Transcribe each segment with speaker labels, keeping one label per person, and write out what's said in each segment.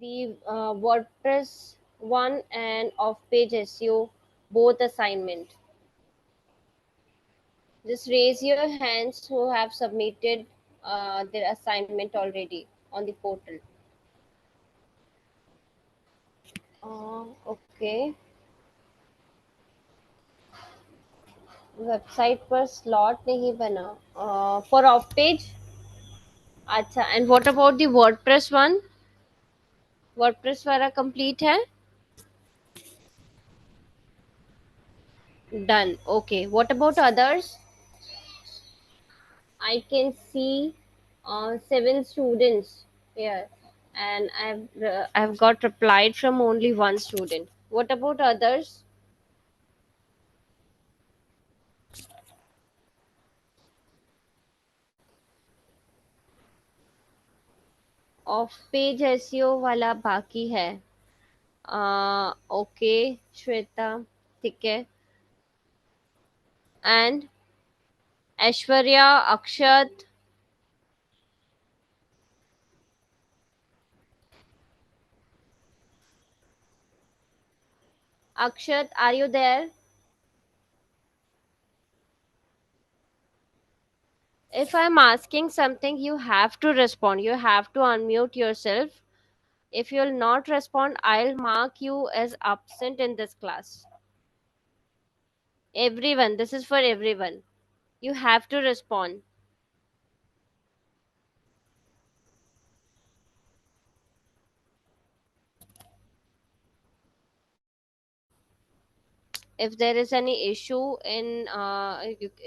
Speaker 1: The WordPress one and off-page SEO both assignment. Just raise your hands who have submitted their assignment already on the portal. Okay. Website पर slot नहीं बना for of page. अच्छा, and what about the WordPress one? WordPress वाला complete है? Done. Okay, what about others? I can see 7 students here, and I've got replied from only one student. What about others? Off page SEO वाला बाकी है. Okay Shweta, ठीक है. And Aishwarya, Akshat. Akshat, are you there? If I'm asking something, you have to respond. You have to unmute yourself. If you'll not respond, I'll mark you as absent in this class. Everyone, this is for everyone. You have to respond. If there is any issue in,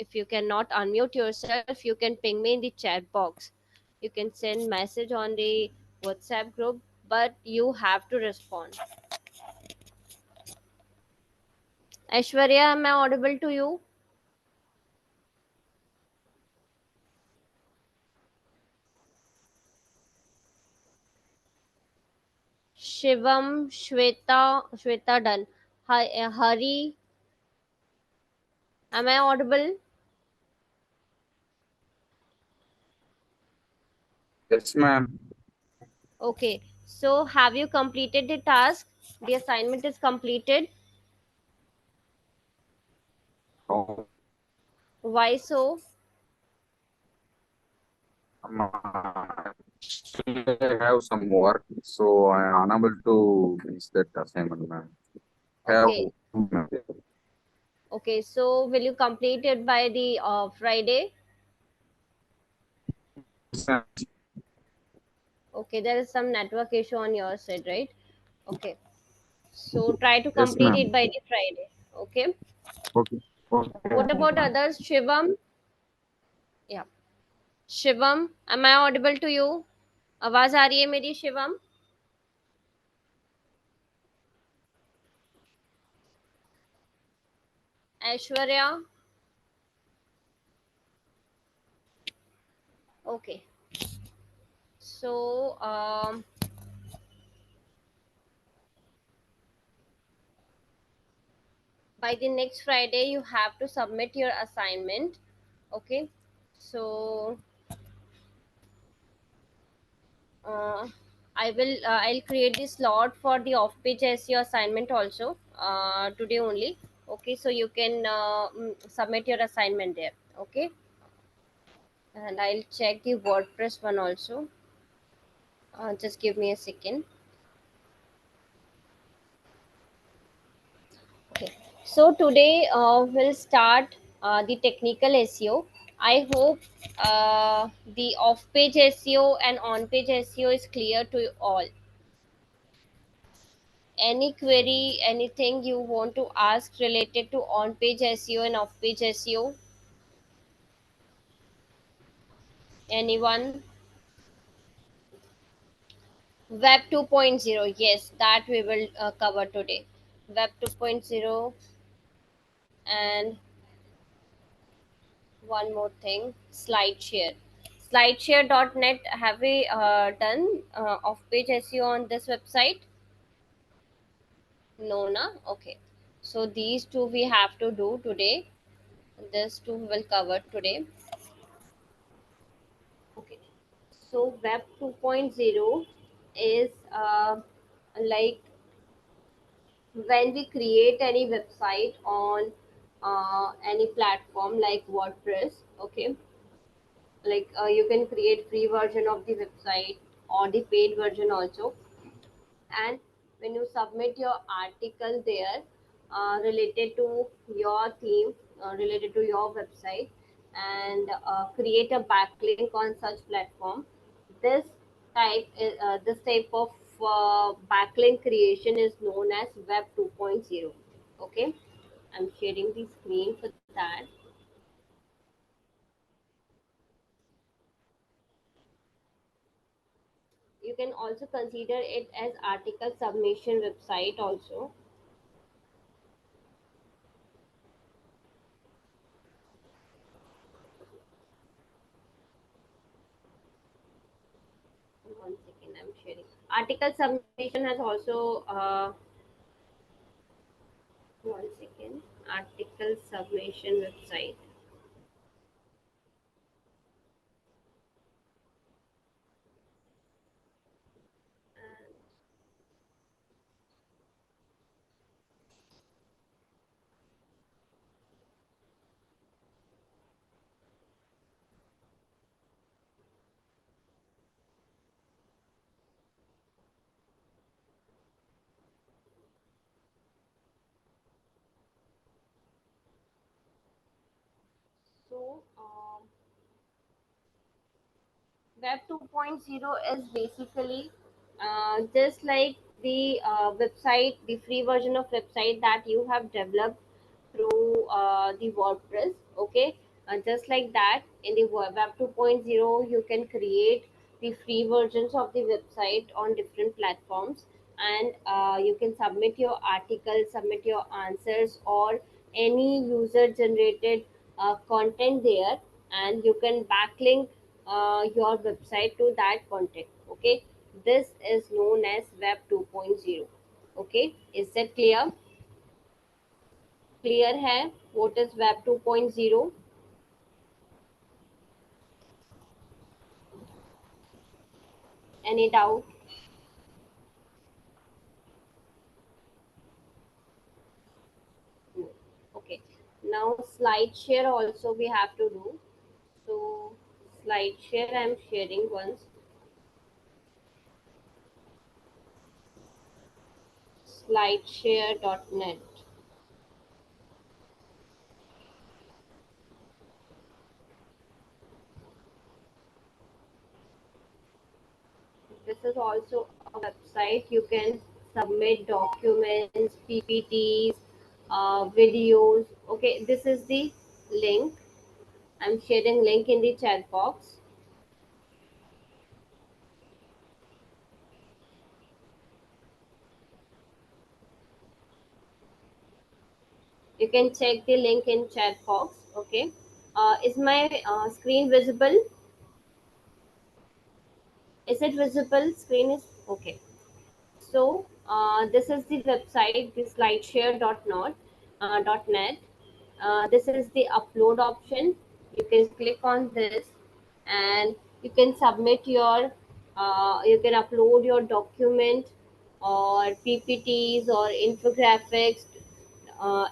Speaker 1: if you cannot unmute yourself, you can ping me in the chat box. You can send message on the WhatsApp group, but you have to respond. Aishwarya, am I audible to you? Shivam, Shweta done. Hari, am I audible?
Speaker 2: Yes, ma'am.
Speaker 1: Okay, so have you completed the task? The assignment is completed.
Speaker 2: Oh,
Speaker 1: Why so?
Speaker 2: still I have some work, so I am unable to finish that assignment, ma'am. I have
Speaker 1: Okay,
Speaker 2: two, ma'am.
Speaker 1: okay, so will you complete it by the Friday?
Speaker 2: Yes, ma'am.
Speaker 1: Okay, there is some network issue on your side, right? Okay, so try to
Speaker 2: Yes,
Speaker 1: complete it
Speaker 2: ma'am.
Speaker 1: by the Friday. Okay,
Speaker 2: Okay. Okay,
Speaker 1: what about
Speaker 2: ma'am.
Speaker 1: others? Shivam? Yeah. Shivam, am I audible to you? आवाज आ रही है मेरी Shivam? Aishwarya? Okay, so by the next Friday you have to submit your assignment. Okay, so uh, I'll create the slot for the off page SEO assignment also today only. Okay, so you can submit your assignment there. Okay, and I'll check the WordPress one also. Just give me a second. Okay, so today we'll start the technical SEO. I hope the off-page SEO and on-page SEO is clear to you all. Any query, anything you want to ask related to on-page SEO and off-page SEO? Anyone? Web 2.0, yes, that we will cover today. Web 2.0, and one more thing, SlideShare. SlideShare.net, have we done off-page SEO on this website? No, na? Okay. So these two we have to do today. This two we will cover today. Okay. So Web 2.0. is like when we create any website on any platform like WordPress. Okay, like you can create free version of the website or the paid version also. And when you submit your article there, related to your theme, related to your website, and create a backlink on such platform, this this type of backlink creation is known as web 2.0. Okay, I'm sharing the screen for that. You can also consider it as article submission website also. One second, I'm sharing. Article submission has also, one second, article submission website. So, Web 2.0 is basically just like the website, the free version of website that you have developed through the WordPress. Okay, just like that, in the Web 2.0, you can create the free versions of the website on different platforms, and you can submit your articles, submit your answers, or any user generated content there, and you can backlink your website to that content. Okay, this is known as Web 2.0. Okay, is that clear? Clear है what is Web 2.0? Any doubt? No. Okay, now slide share also we have to do. So slide share I'm sharing once. Slideshare.net. This is also a website. You can submit documents, PPTs, videos. Okay, this is the link. I'm sharing link in the chat box. You can check the link in chat box. Okay, is my screen visible? Is it visible? Screen is okay. So this is the website, the slideshare.net. .net. This is the upload option. You can click on this, and you can submit your, you can upload your document or PPTs or infographics,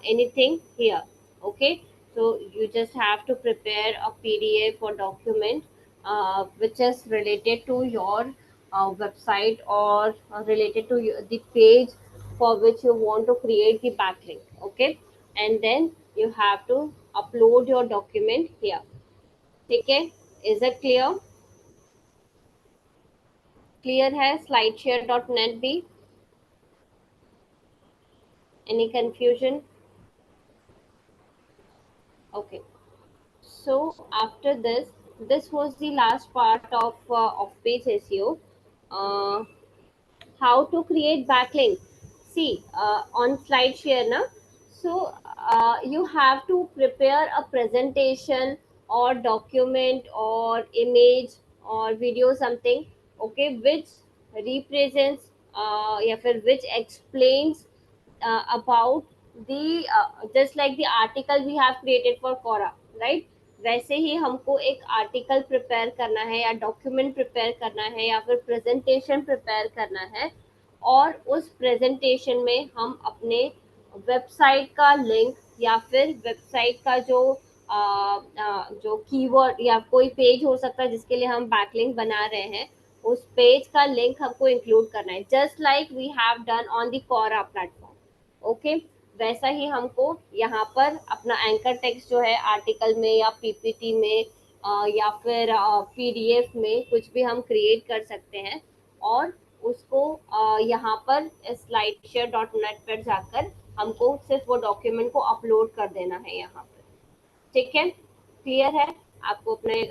Speaker 1: anything here. Okay, so you just have to prepare a PDF or document which is related to your website, or related to the page for which you want to create the backlink. Okay, and then you have to upload your document here. Okay, is that clear? Clear है slideshare.net भी? Any confusion? Okay, so after this, this was the last part of off-page SEO. Uh, how to create backlink? See, on SlideShare, na. So you have to prepare a presentation or document or image or video something. Okay, which represents, या फिर which explains about the just like the article we have created for Quora, right? वैसे ही हमको एक article prepare करना है या document prepare करना है या फिर प्रेजेंटेशन प्रिपेयर करना है, और उस प्रेजेंटेशन में हम अपने वेबसाइट का लिंक या फिर वेबसाइट का जो कीवर्ड या कोई पेज हो सकता है जिसके लिए हम बैकलिंक बना रहे हैं, उस पेज का लिंक हमको इंक्लूड करना है, just like we have done on the Quora platform. Okay, वैसा ही हमको यहाँ पर अपना एंकर टेक्स्ट जो है आर्टिकल में या पीपीटी में या फिर पीडीएफ में कुछ भी हम क्रिएट कर सकते हैं, और उसको यहाँ पर slideshare.net पर जाकर हमको सिर्फ वो डॉक्यूमेंट को अपलोड कर देना है यहाँ पर। ठीक है, क्लियर है? आपको अपने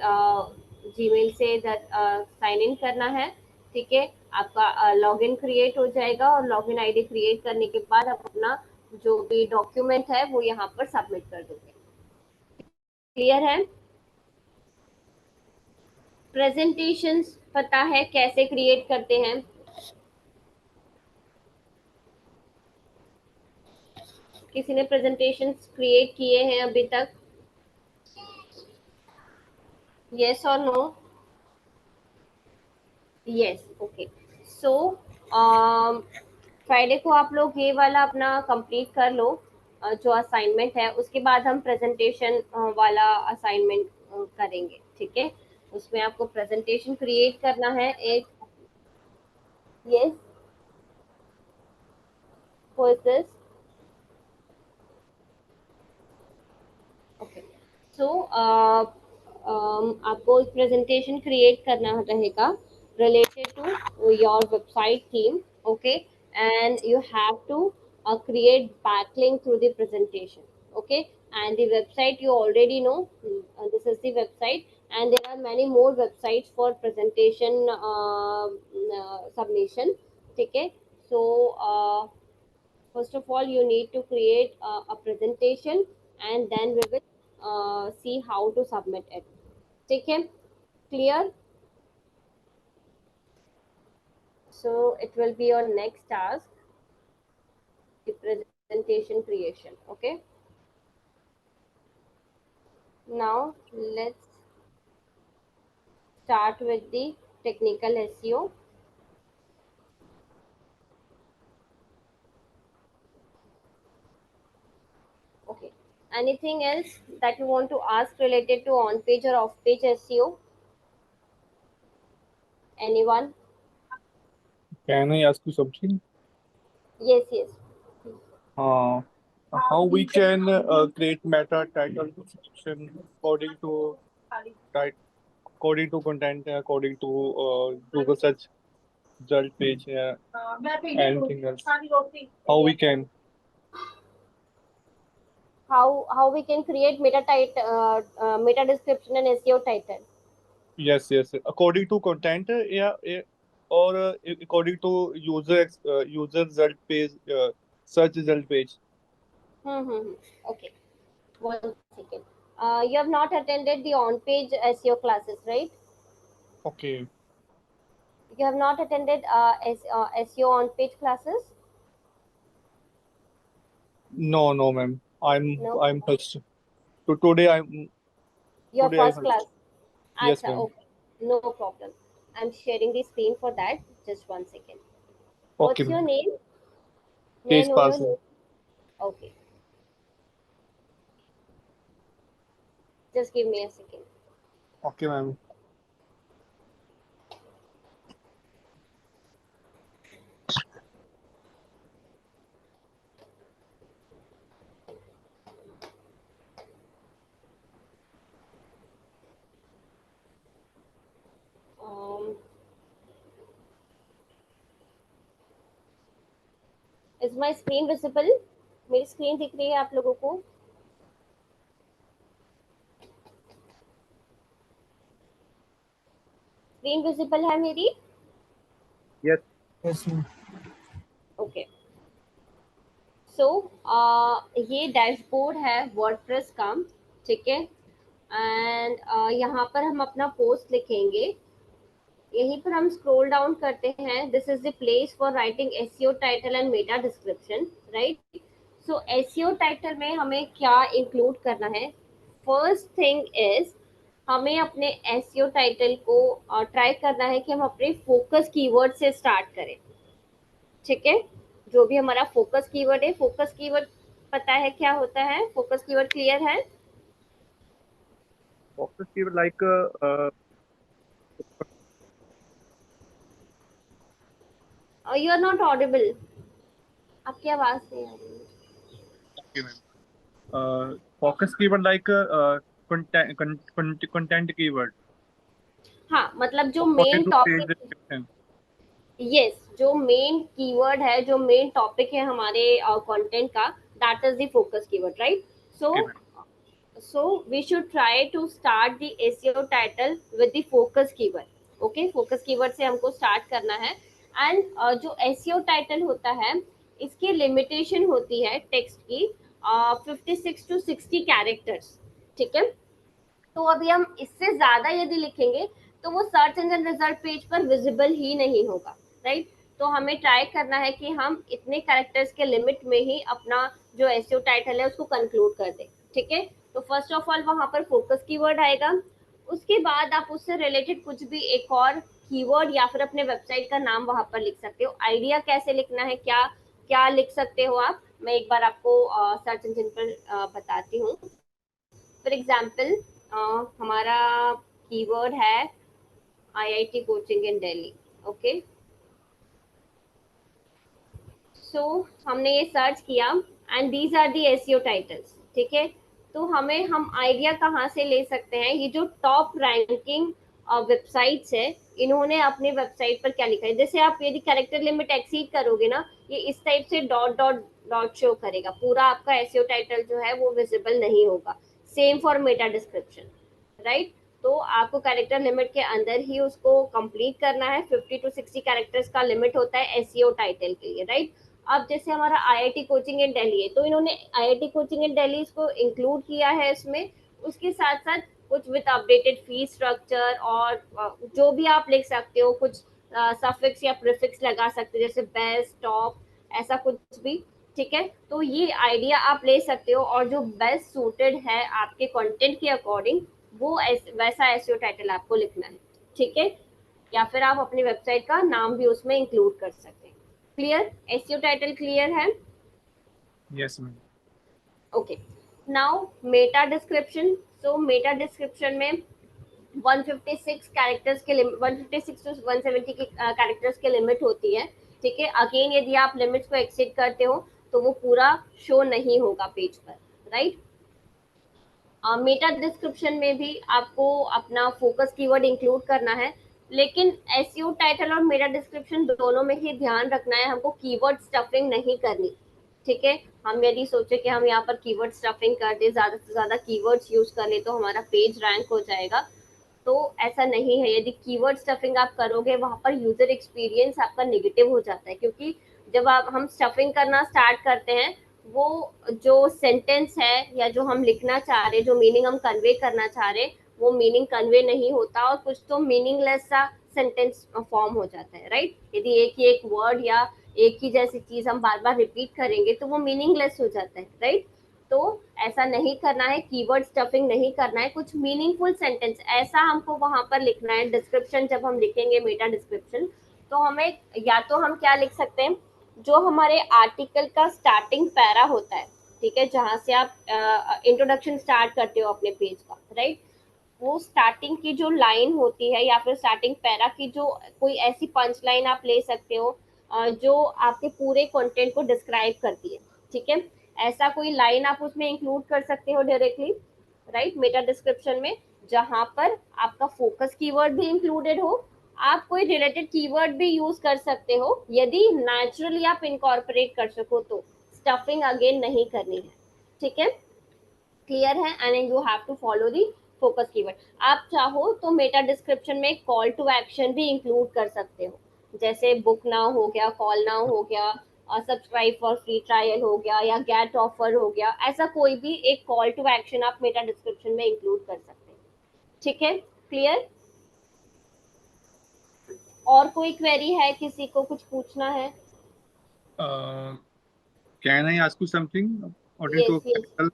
Speaker 1: जीमेल से इधर साइन इन करना है। ठीक है, आपका लॉगिन क्रिएट हो जाएगा, और लॉगिन आईडी क्रिएट करने के बाद आप अपना जो भी डॉक्यूमेंट है वो यहाँ पर सबमिट कर दोगे। क्लियर है? प्रेजेंटेशंस पता है कैसे क्रिएट करते हैं? किसी ने प्रेजेंटेशंस क्रिएट किए हैं अभी तक? यस और no? Yes, okay. So Friday को आप लोग ये वाला अपना कंप्लीट कर लो, जो असाइनमेंट है, उसके बाद हम प्रेजेंटेशन वाला असाइनमेंट करेंगे। ठीक है, उसमें आपको प्रेजेंटेशन क्रिएट करना है एक। Yes, who is this? Okay, so आपको एक प्रेजेंटेशन क्रिएट करना रहेगा related to your website theme, okay, and you have to create backlink through the presentation, okay, and the website you already know. This is the website, and there are many more websites for presentation submission. Okay, so first of all you need to create a presentation, and then we will see how to submit it. Okay, clear? So it will be your next task, the presentation creation. Okay, now let's start with the technical SEO. Okay, anything else that you want to ask related to on page or off page SEO? Anyone?
Speaker 3: Can I ask you something?
Speaker 1: Yes, yes.
Speaker 3: Uh, how we can create meta title description tit- according to content, according to Google search result page, anything else? How we can?
Speaker 1: How we can create meta description and SEO title?
Speaker 3: Yes, yes. According to content, or according to user result page, search result page.
Speaker 1: Okay, one second. You have not attended the on page SEO classes, right?
Speaker 3: Okay.
Speaker 1: You have not attended SEO on page classes?
Speaker 3: No, no, ma'am.
Speaker 1: No.
Speaker 3: I'm touched. So
Speaker 1: Your
Speaker 3: today I
Speaker 1: first
Speaker 3: heard.
Speaker 1: class.
Speaker 3: Yes,
Speaker 1: Acha,
Speaker 3: ma'am.
Speaker 1: okay. No problem. I'm sharing the screen for that. Just one second.
Speaker 3: Okay,
Speaker 1: What's your
Speaker 3: ma'am.
Speaker 1: name? May I
Speaker 3: Case
Speaker 1: know your
Speaker 3: parcel.
Speaker 1: name? Okay. Just give me a second.
Speaker 3: Okay, ma'am.
Speaker 1: Um, is my screen visible? मेरी screen दिख रही है आप लोगों को? Screen visible है मेरी?
Speaker 3: Yes. Yes, ma'am.
Speaker 1: Okay, सो ये डैशबोर्ड है वर्डप्रेस का। ठीक है, एंड यहाँ पर हम अपना पोस्ट लिखेंगे। यहीं पर हम स्क्रॉल डाउन करते हैं। This is the place for writing SEO title and Meta description, right? So SEO title में हमें क्या इंक्लूड करना है? फर्स्ट थिंग इज हमें अपने एसईओ टाइटल को ट्राई करना है कि हम अपने फोकस कीवर्ड से स्टार्ट करें। ठीक है, जो भी हमारा फोकस कीवर्ड है, फोकस कीवर्ड पता है क्या होता है? फोकस कीवर्ड क्लियर है?
Speaker 3: Focus keyword like
Speaker 1: you are not audible, आपकी आवाज नहीं आ रही है।
Speaker 3: focus keyword like content keyword
Speaker 1: हाँ, मतलब जो
Speaker 3: according
Speaker 1: main
Speaker 3: to page
Speaker 1: topic,
Speaker 3: description.
Speaker 1: Yes, जो मेन कीवर्ड है, जो मेन टॉपिक है हमारे कंटेंट का, that is the focus keyword, right? So
Speaker 3: Okay, ma'am.
Speaker 1: so we should try to start the SEO title with the focus keyword. Okay, focus keyword से हमको start करना है। And जो SEO title होता है, इसकी लिमिटेशन होती है टेक्स्ट की 56 to 60 कैरेक्टर्स। ठीक है, तो अभी हम इससे ज्यादा यदि लिखेंगे तो वो सर्च इंजन रिजल्ट पेज पर विजिबल ही नहीं होगा, राइट? तो हमें ट्राई करना है कि हम इतने कैरेक्टर्स के लिमिट में ही अपना जो एसईओ टाइटल है उसको कंक्लूड कर दें। ठीक है, तो फर्स्ट ऑफ ऑल वहां पर फोकस कीवर्ड आएगा, उसके बाद आप उससे रिलेटेड कुछ भी एक और कीवर्ड या फिर अपने वेबसाइट का नाम वहां पर लिख सकते हो। आइडिया कैसे लिखना है, क्या क्या लिख सकते हो आप, मैं एक बार आपको सर्च इंजन पर बताती हूँ। फॉर एग्जाम्पल हमारा कीवर्ड है IIT coaching in Delhi. Okay, so हमने ये सर्च किया and these are the SEO titles. ठीक है, तो हम आइडिया कहाँ से ले सकते हैं? ये जो टॉप रैंकिंग वेबसाइट्स है, इन्होंने अपने वेबसाइट पर क्या लिखा है। जैसे आप यदि कैरेक्टर लिमिट एक्सीड करोगे ना, ये इस टाइप से डॉट डॉट डॉट शो करेगा, पूरा आपका एसईओ टाइटल जो है वो विजिबल नहीं होगा। Same for Meta description, right? तो आपको कैरेक्टर लिमिट के अंदर ही उसको कंप्लीट करना है। 50 to 60 कैरेक्टर्स का लिमिट होता है एसईओ टाइटल के लिए, राइट? अब जैसे हमारा आईआईटी कोचिंग इन दिल्ली है, तो इन्होंने आईआईटी कोचिंग इन दिल्ली इसको इंक्लूड किया है इसमें। उसके साथ साथ कुछ विद अपडेटेड फी स्ट्रक्चर और जो भी आप लिख सकते हो, कुछ सफिक्स या प्रीफिक्स लगा सकते हो, जैसे बेस्ट, टॉप, ऐसा कुछ भी। ठीक है, तो ये आइडिया आप ले सकते हो और जो बेस्ट सूटेड है आपके कंटेंट के अकॉर्डिंग, वो वैसा एसईओ टाइटल आपको लिखना है। ठीक है, या फिर आप अपनी वेबसाइट का नाम भी उसमें इंक्लूड कर सकते हैं। क्लियर? एसईओ टाइटल क्लियर है?
Speaker 3: Yes, ma'am.
Speaker 1: Okay, now meta description. So meta description में 156 कैरेक्टर्स के 156 टू 170 की कैरेक्टर्स की लिमिट होती है। ठीक है, अगेन यदि आप लिमिट्स को एक्सीड करते हो तो वो पूरा शो नहीं होगा पेज पर, राइट? मेटा डिस्क्रिप्शन में भी आपको अपना फोकस कीवर्ड इंक्लूड करना है, लेकिन एसईओ टाइटल और मेटा डिस्क्रिप्शन दोनों में ही ध्यान रखना है, हमको कीवर्ड स्टफिंग नहीं करनी। ठीक है, हम यदि सोचे कि हम यहाँ पर कीवर्ड स्टफिंग कर दे, ज्यादा से ज्यादा कीवर्ड्स यूज कर ले तो हमारा पेज रैंक हो जाएगा, तो ऐसा नहीं है। यदि कीवर्ड स्टफिंग आप करोगे वहां पर यूजर एक्सपीरियंस आपका नेगेटिव हो जाता है, क्योंकि जब हम स्टफिंग करना स्टार्ट करते हैं, वो जो सेंटेंस है या जो हम लिखना चाह रहे, जो मीनिंग हम कन्वे करना चाह रहे, वो मीनिंग कन्वे नहीं होता और कुछ तो मीनिंगलेस सा सेंटेंस फॉर्म हो जाता है, राइट? यदि एक ही एक वर्ड या एक ही जैसी चीज हम बार बार रिपीट करेंगे तो वो मीनिंगलेस हो जाता है, राइट? तो ऐसा नहीं करना है, कीवर्ड स्टफिंग नहीं करना है, कुछ मीनिंगफुल सेंटेंस ऐसा हमको वहां पर लिखना है। डिस्क्रिप्शन जब हम लिखेंगे मेटा डिस्क्रिप्शन, तो हमें या तो हम क्या लिख सकते हैं, जो हमारे आर्टिकल का स्टार्टिंग पैरा होता है, ठीक है, जहां से आप इंट्रोडक्शन स्टार्ट करते हो अपने पेज का, राइट? वो स्टार्टिंग की जो लाइन होती है या फिर स्टार्टिंग पैरा की जो कोई ऐसी पंच लाइन आप ले सकते हो जो आपके पूरे कंटेंट को डिस्क्राइब करती है। ठीक है, ऐसा कोई लाइन आप उसमें इंक्लूड कर सकते हो डायरेक्टली, राइट, मेटा डिस्क्रिप्शन में, जहां पर आपका फोकस कीवर्ड भी इंक्लूडेड हो। आप कोई रिलेटेड कीवर्ड भी यूज कर सकते हो यदि नेचुरली आप इनकॉर्पोरेट कर सको तो, स्टफिंग अगेन नहीं करनी है। ठीक है, क्लियर है? And you have to follow the focus keyword. आप चाहो तो मेटा डिस्क्रिप्शन में कॉल टू एक्शन भी इंक्लूड कर सकते हो, जैसे बुक नाउ हो गया, कॉल नाउ हो गया, सब्सक्राइब फॉर फ्री ट्रायल हो गया, या गेट ऑफर हो गया, ऐसा कोई भी एक कॉल टू एक्शन आप मेटा डिस्क्रिप्शन में इंक्लूड कर सकते हैं। ठीक है, क्लियर? और कोई क्वेरी है, किसी को कुछ पूछना है?
Speaker 3: Can I ask you something according
Speaker 1: yes
Speaker 3: to
Speaker 1: yes,
Speaker 3: article?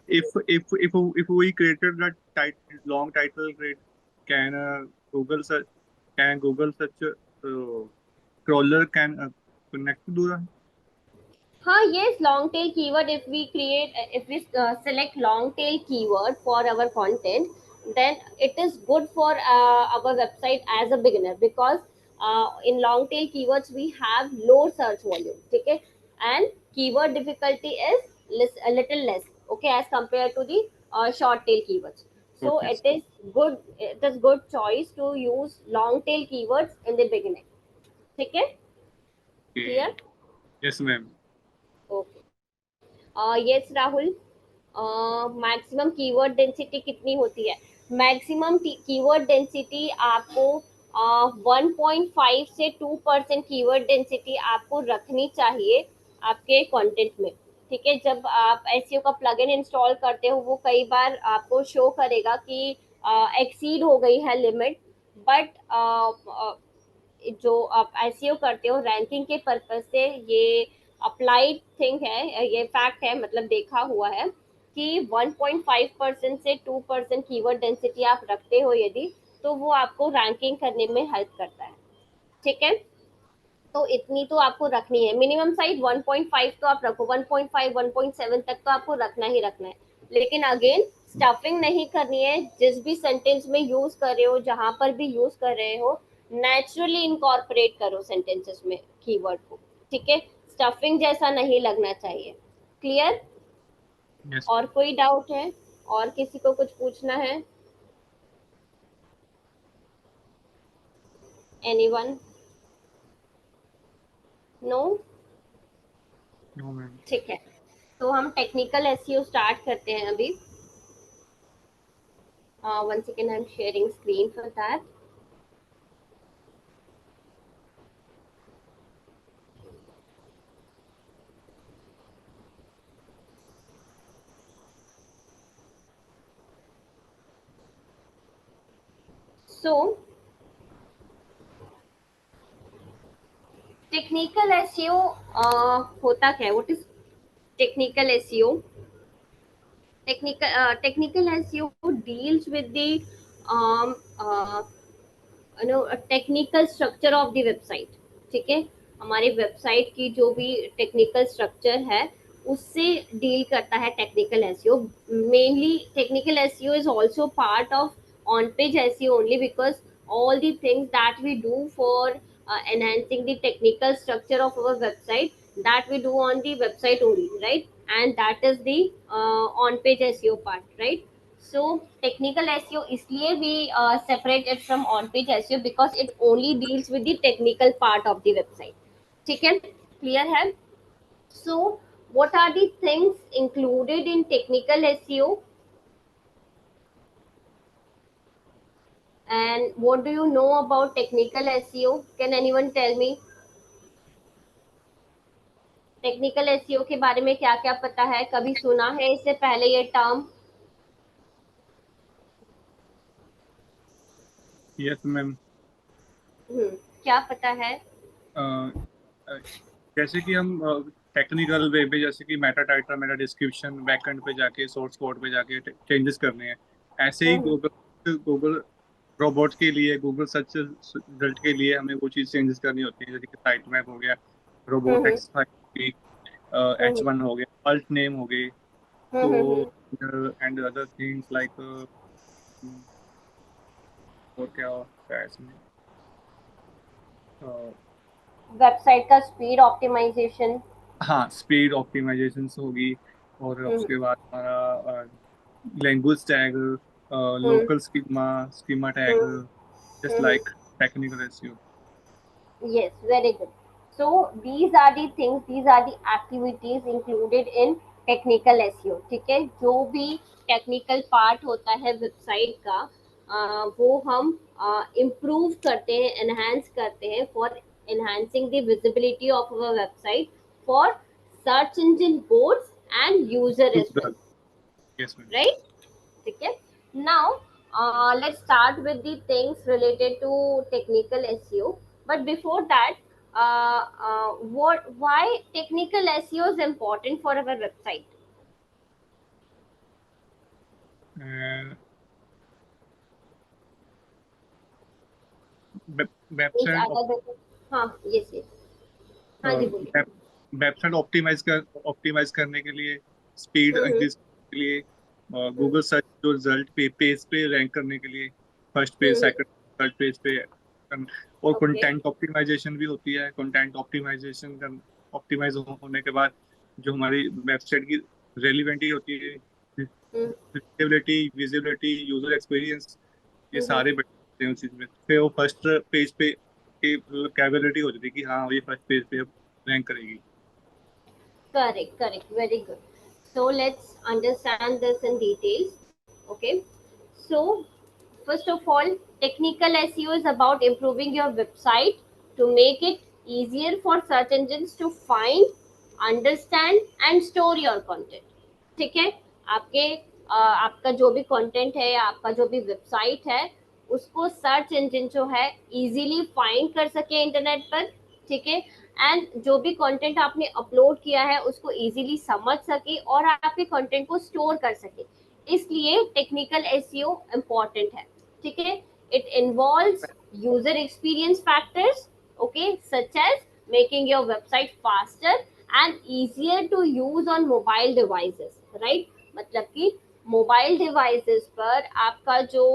Speaker 3: if we created that long title grid, can Google search crawler can connect to that?
Speaker 1: Yes, long tail keyword. If we select long tail keyword for our content, then it is good for our website as a beginner, because in long tail keywords we have low search volume, okay, and keyword difficulty is a little less, okay, as compared to the short tail keywords. So
Speaker 3: Okay.
Speaker 1: it is good choice to use long tail keywords in the beginning, okay, clear?
Speaker 3: Okay. Yes, ma'am.
Speaker 1: Okay. Yes, Rahul. Maximum keyword density कितनी होती है? Maximum keyword density आपको 1.5 से 2% keyword density आपको रखनी चाहिए आपके content में, ठीक है। जब आप एसईओ का प्लगइन इंस्टॉल करते हो, वो कई बार आपको शो करेगा कि एक्सीड हो गई है लिमिट, बट जो आप एसईओ करते हो रैंकिंग के पर्पज से, ये अप्लाइड थिंग है, ये फैक्ट है, मतलब देखा हुआ है कि 1.5% से 2% कीवर्ड डेंसिटी आप रखते हो यदि, तो वो आपको रैंकिंग करने में हेल्प करता है, ठीक है। तो इतनी तो आपको रखनी है, मिनिमम साइज 1.5 तो आप रखो, 1.5 1.7 तक तो आपको रखना ही रखना है। लेकिन अगेन स्टफिंग नहीं करनी है, जिस भी सेंटेंस में यूज कर रहे हो, जहां पर भी यूज कर रहे हो, नेचुरली इनकॉर्पोरेट करो सेंटेंसेस में कीवर्ड को, ठीक है। स्टफिंग जैसा नहीं लगना चाहिए, क्लियर?
Speaker 3: Yes.
Speaker 1: और कोई डाउट है? और किसी को कुछ पूछना है? एनीवन? नो?
Speaker 3: No, ma'am.
Speaker 1: ठीक है, तो हम टेक्निकल एसईओ स्टार्ट करते हैं अभी। One second, I'm sharing screen for that. So, technical SEO होता क्या है? What is technical SEO? Technical SEO deals with the um, uh, technical structure of the website, ठीक है। हमारे वेबसाइट की जो भी टेक्निकल स्ट्रक्चर है उससे डील करता है technical SEO. Mainly technical SEO is also part of on page SEO only, because all the things that we do for enhancing the technical structure of our website, that we do on the website only, right? And that is the on page SEO part, right? So technical SEO इसलिए we separate it from on page SEO because it only deals with the technical part of the website, ठीक है, clear है? So what are the things included in technical SEO, and what do you know about technical SEO? Can anyone tell me? Technical SEO के बारे में क्या क्या पता है? कभी सुना है इससे पहले ये टर्म?
Speaker 3: Yes, ma'am.
Speaker 1: क्या पता है?
Speaker 3: Uh, uh, जैसे कि हम टेक्निकल वे पे, जैसे कि Meta title, Meta description, backend पे जाके सोर्स कोड पे जाके चेंजेस करने हैं, ऐसे ही
Speaker 1: हम्म
Speaker 3: गूगल रोबोट के लिए, गूगल सर्च रिजल्ट के लिए हमें वो चीज़ चेंजेस करनी होती है, जैसे कि साइट मैप हो गया, रोबोट
Speaker 1: हम्म
Speaker 3: एक्स
Speaker 1: हम्म
Speaker 3: H1 हो गया, अल्ट नेम हो गए,
Speaker 1: हम्म
Speaker 3: तो
Speaker 1: hmm
Speaker 3: and other things like और क्या होता है इसमें, अ,
Speaker 1: वेबसाइट का स्पीड ऑप्टिमाइजेशन।
Speaker 3: हाँ, स्पीड ऑप्टिमाइजेशन होगी, और
Speaker 1: हम्म
Speaker 3: उसके बाद हमारा language tag,
Speaker 1: hmm
Speaker 3: local schema tag,
Speaker 1: hmm
Speaker 3: just like technical SEO.
Speaker 1: Yes, very good. So these are the things, these are the activities included in technical SEO, ठीक है। जो भी टेक्निकल पार्ट होता है वेबसाइट का, वो हम इम्प्रूव करते हैं, एनहांस करते हैं for enhancing the visibility of our website for search engine boards and user as well,
Speaker 3: yes ma'am.
Speaker 1: right? ठीक है। Now let's start with the things related to technical SEO, but before that, why technical SEO is important for our website? Means
Speaker 3: website
Speaker 1: other than, हाँ, yes, yes, हाँ जी बोलिए।
Speaker 3: Website optimise करने के लिए, speed
Speaker 1: हम्म
Speaker 3: increase करने के लिए,
Speaker 1: हम्म
Speaker 3: Google search जो रिजल्ट पेज पे रैंक करने के लिए, फर्स्ट पेज,
Speaker 1: हम्म
Speaker 3: सेकंड, थर्ड पेज पे, और
Speaker 1: ओके।
Speaker 3: कंटेंट ऑप्टिमाइजेशन भी होती है। कंटेंट ऑप्टिमाइजेशन ऑप्टिमाइज होने के बाद जो हमारी वेबसाइट की रेलिवेंटी होती है,
Speaker 1: हम्म
Speaker 3: विजिबिलिटी विजिबिलिटी यूजर एक्सपीरियंस, ये
Speaker 1: हम्म
Speaker 3: सारे बढ़ते हैं उस चीज में। फिर वो फर्स्ट पेज पे कैपेबिलिटी हो जाती है कि हाँ ये फर्स्ट पेज पे रैंक करेगी।
Speaker 1: Correct, correct. Very good. So let's understand this in details. Okay. So first of all, technical SEO is about improving your website to make it easier for search engines to find, understand and store your content. ठीक है। आपके आपका जो भी content है या आपका जो भी वेबसाइट है, उसको सर्च इंजन जो है इजीली फाइंड कर सके इंटरनेट पर। ठीक है। एंड जो भी कंटेंट आपने अपलोड किया है उसको इजीली समझ सके और आपके कंटेंट को स्टोर कर सके, इसलिए टेक्निकल एसईओ इम्पोर्टेंट है। ठीक है। It involves user experience factors, okay, such as making your website faster and easier to use on mobile devices, right? मतलब कि मोबाइल डिवाइसेस पर आपका जो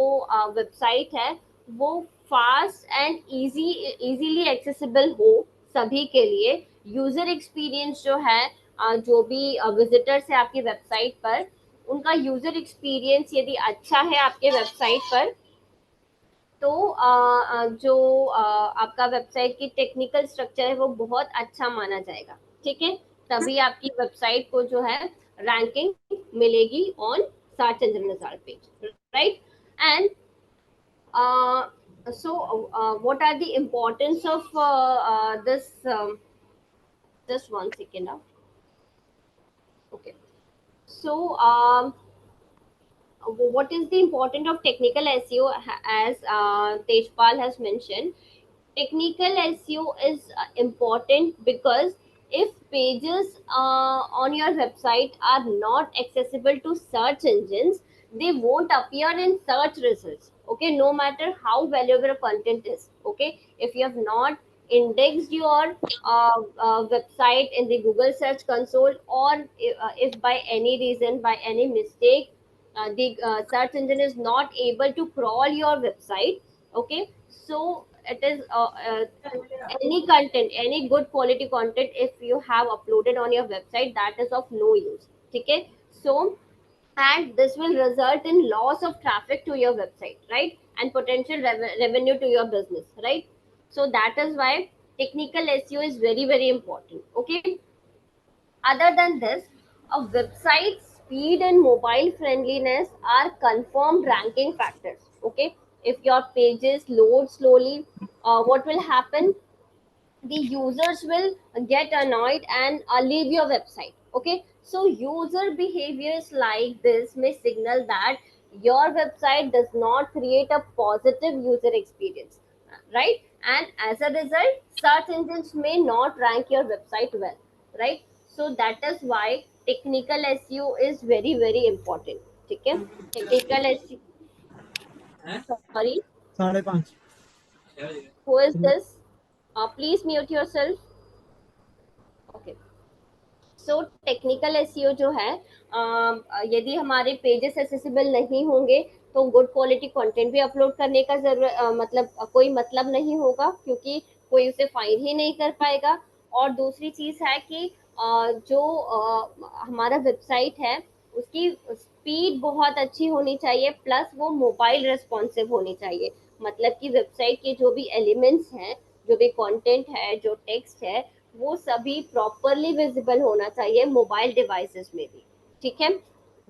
Speaker 1: वेबसाइट है वो फास्ट एंड इजीली एक्सेसिबल हो सभी के लिए। यूजर एक्सपीरियंस जो है, जो भी विजिटर्स है आपकी वेबसाइट पर, उनका यूजर एक्सपीरियंस यदि अच्छा है आपके वेबसाइट पर, तो जो आपका वेबसाइट की टेक्निकल स्ट्रक्चर है वो बहुत अच्छा माना जाएगा। ठीक है। तभी आपकी वेबसाइट को जो है रैंकिंग मिलेगी on search engine result page, right? And what are the importance of this just one second now. Okay. So what is the importance of technical SEO? As Tejpal has mentioned, technical SEO is important because if pages on your website are not accessible to search engines, they won't appear in search results. Okay, no matter how valuable your content is. Okay, if you have not indexed your website in the Google Search Console, or if by any reason, by any mistake, the search engine is not able to crawl your website, okay, so it is any content, any good quality content, if you have uploaded on your website, that is of no use. Okay, so and this will result in loss of traffic to your website, right, and potential revenue to your business, right? So that is why technical SEO is very very important. Okay. Other than this, a website's speed and mobile friendliness are confirmed ranking factors. Okay, if your pages load slowly, what will happen? The users will get annoyed and leave your website. Okay, so user behaviors like this may signal that your website does not create a positive user experience, right? And as a result, search engines may not rank your website well, right? So that is why technical SEO is very very important. Okay, technical SEO, sorry,
Speaker 4: 5:30.
Speaker 1: who is this? Please mute yourself. Okay. So technical SEO जो है, यदि हमारे pages accessible नहीं होंगे तो good quality content भी upload करने का जरूरत मतलब कोई मतलब नहीं होगा, क्योंकि कोई उसे फाइंड ही नहीं कर पाएगा। और दूसरी चीज है कि जो हमारा वेबसाइट है उसकी स्पीड बहुत अच्छी होनी चाहिए, प्लस वो मोबाइल रेस्पॉन्सिव होनी चाहिए। मतलब कि वेबसाइट के जो भी एलिमेंट्स हैं, जो भी कंटेंट है, जो टेक्स्ट है, वो सभी प्रॉपरली विजिबल होना चाहिए मोबाइल डिवाइसेस में भी। ठीक है।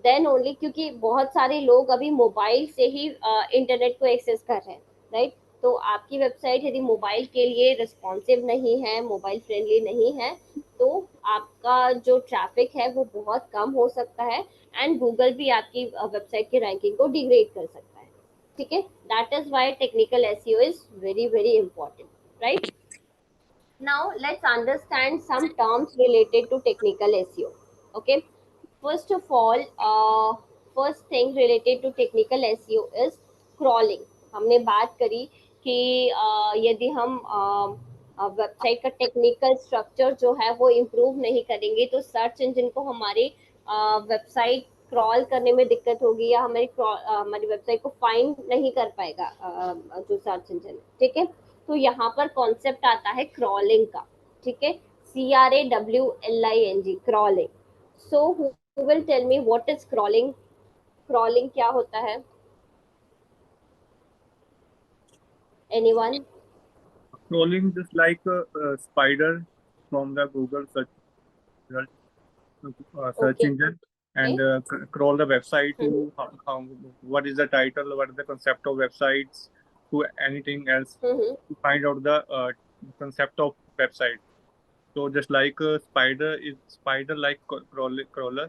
Speaker 1: देन ओनली, क्योंकि बहुत सारे लोग अभी मोबाइल से ही इंटरनेट को एक्सेस कर रहे हैं, राइट? तो आपकी वेबसाइट यदि मोबाइल के लिए रिस्पॉन्सिव नहीं है, मोबाइल फ्रेंडली नहीं है, तो आपका जो ट्रैफिक है वो बहुत कम हो सकता है एंड गूगल भी आपकी वेबसाइट की रैंकिंग को डिग्रेड कर सकता है। ठीक है। That is why technical SEO is very very important, right? Now let's understand some terms related to technical SEO. Okay. First of all, first thing related to technical SEO is crawling. हमने बात करी कि यदि हम website का technical structure जो है वो इम्प्रूव नहीं करेंगे तो सर्च इंजन को हमारी वेबसाइट क्रॉल करने में दिक्कत होगी, या हमारी वेबसाइट को फाइंड नहीं कर पाएगा जो सर्च इंजन है। ठीक है, तो यहाँ पर कॉन्सेप्ट आता है क्रॉलिंग का। ठीक है, CRAWLING, crawling. So who will tell me what is crawling? Crawling क्या होता है? Anyone?
Speaker 3: Scrolling just like a spider from the Google result, search
Speaker 1: okay.
Speaker 3: engine, and crawl the website to what is the title, what is the concept of websites, to anything else to find out the concept of website. So just like a spider is spider like crawler.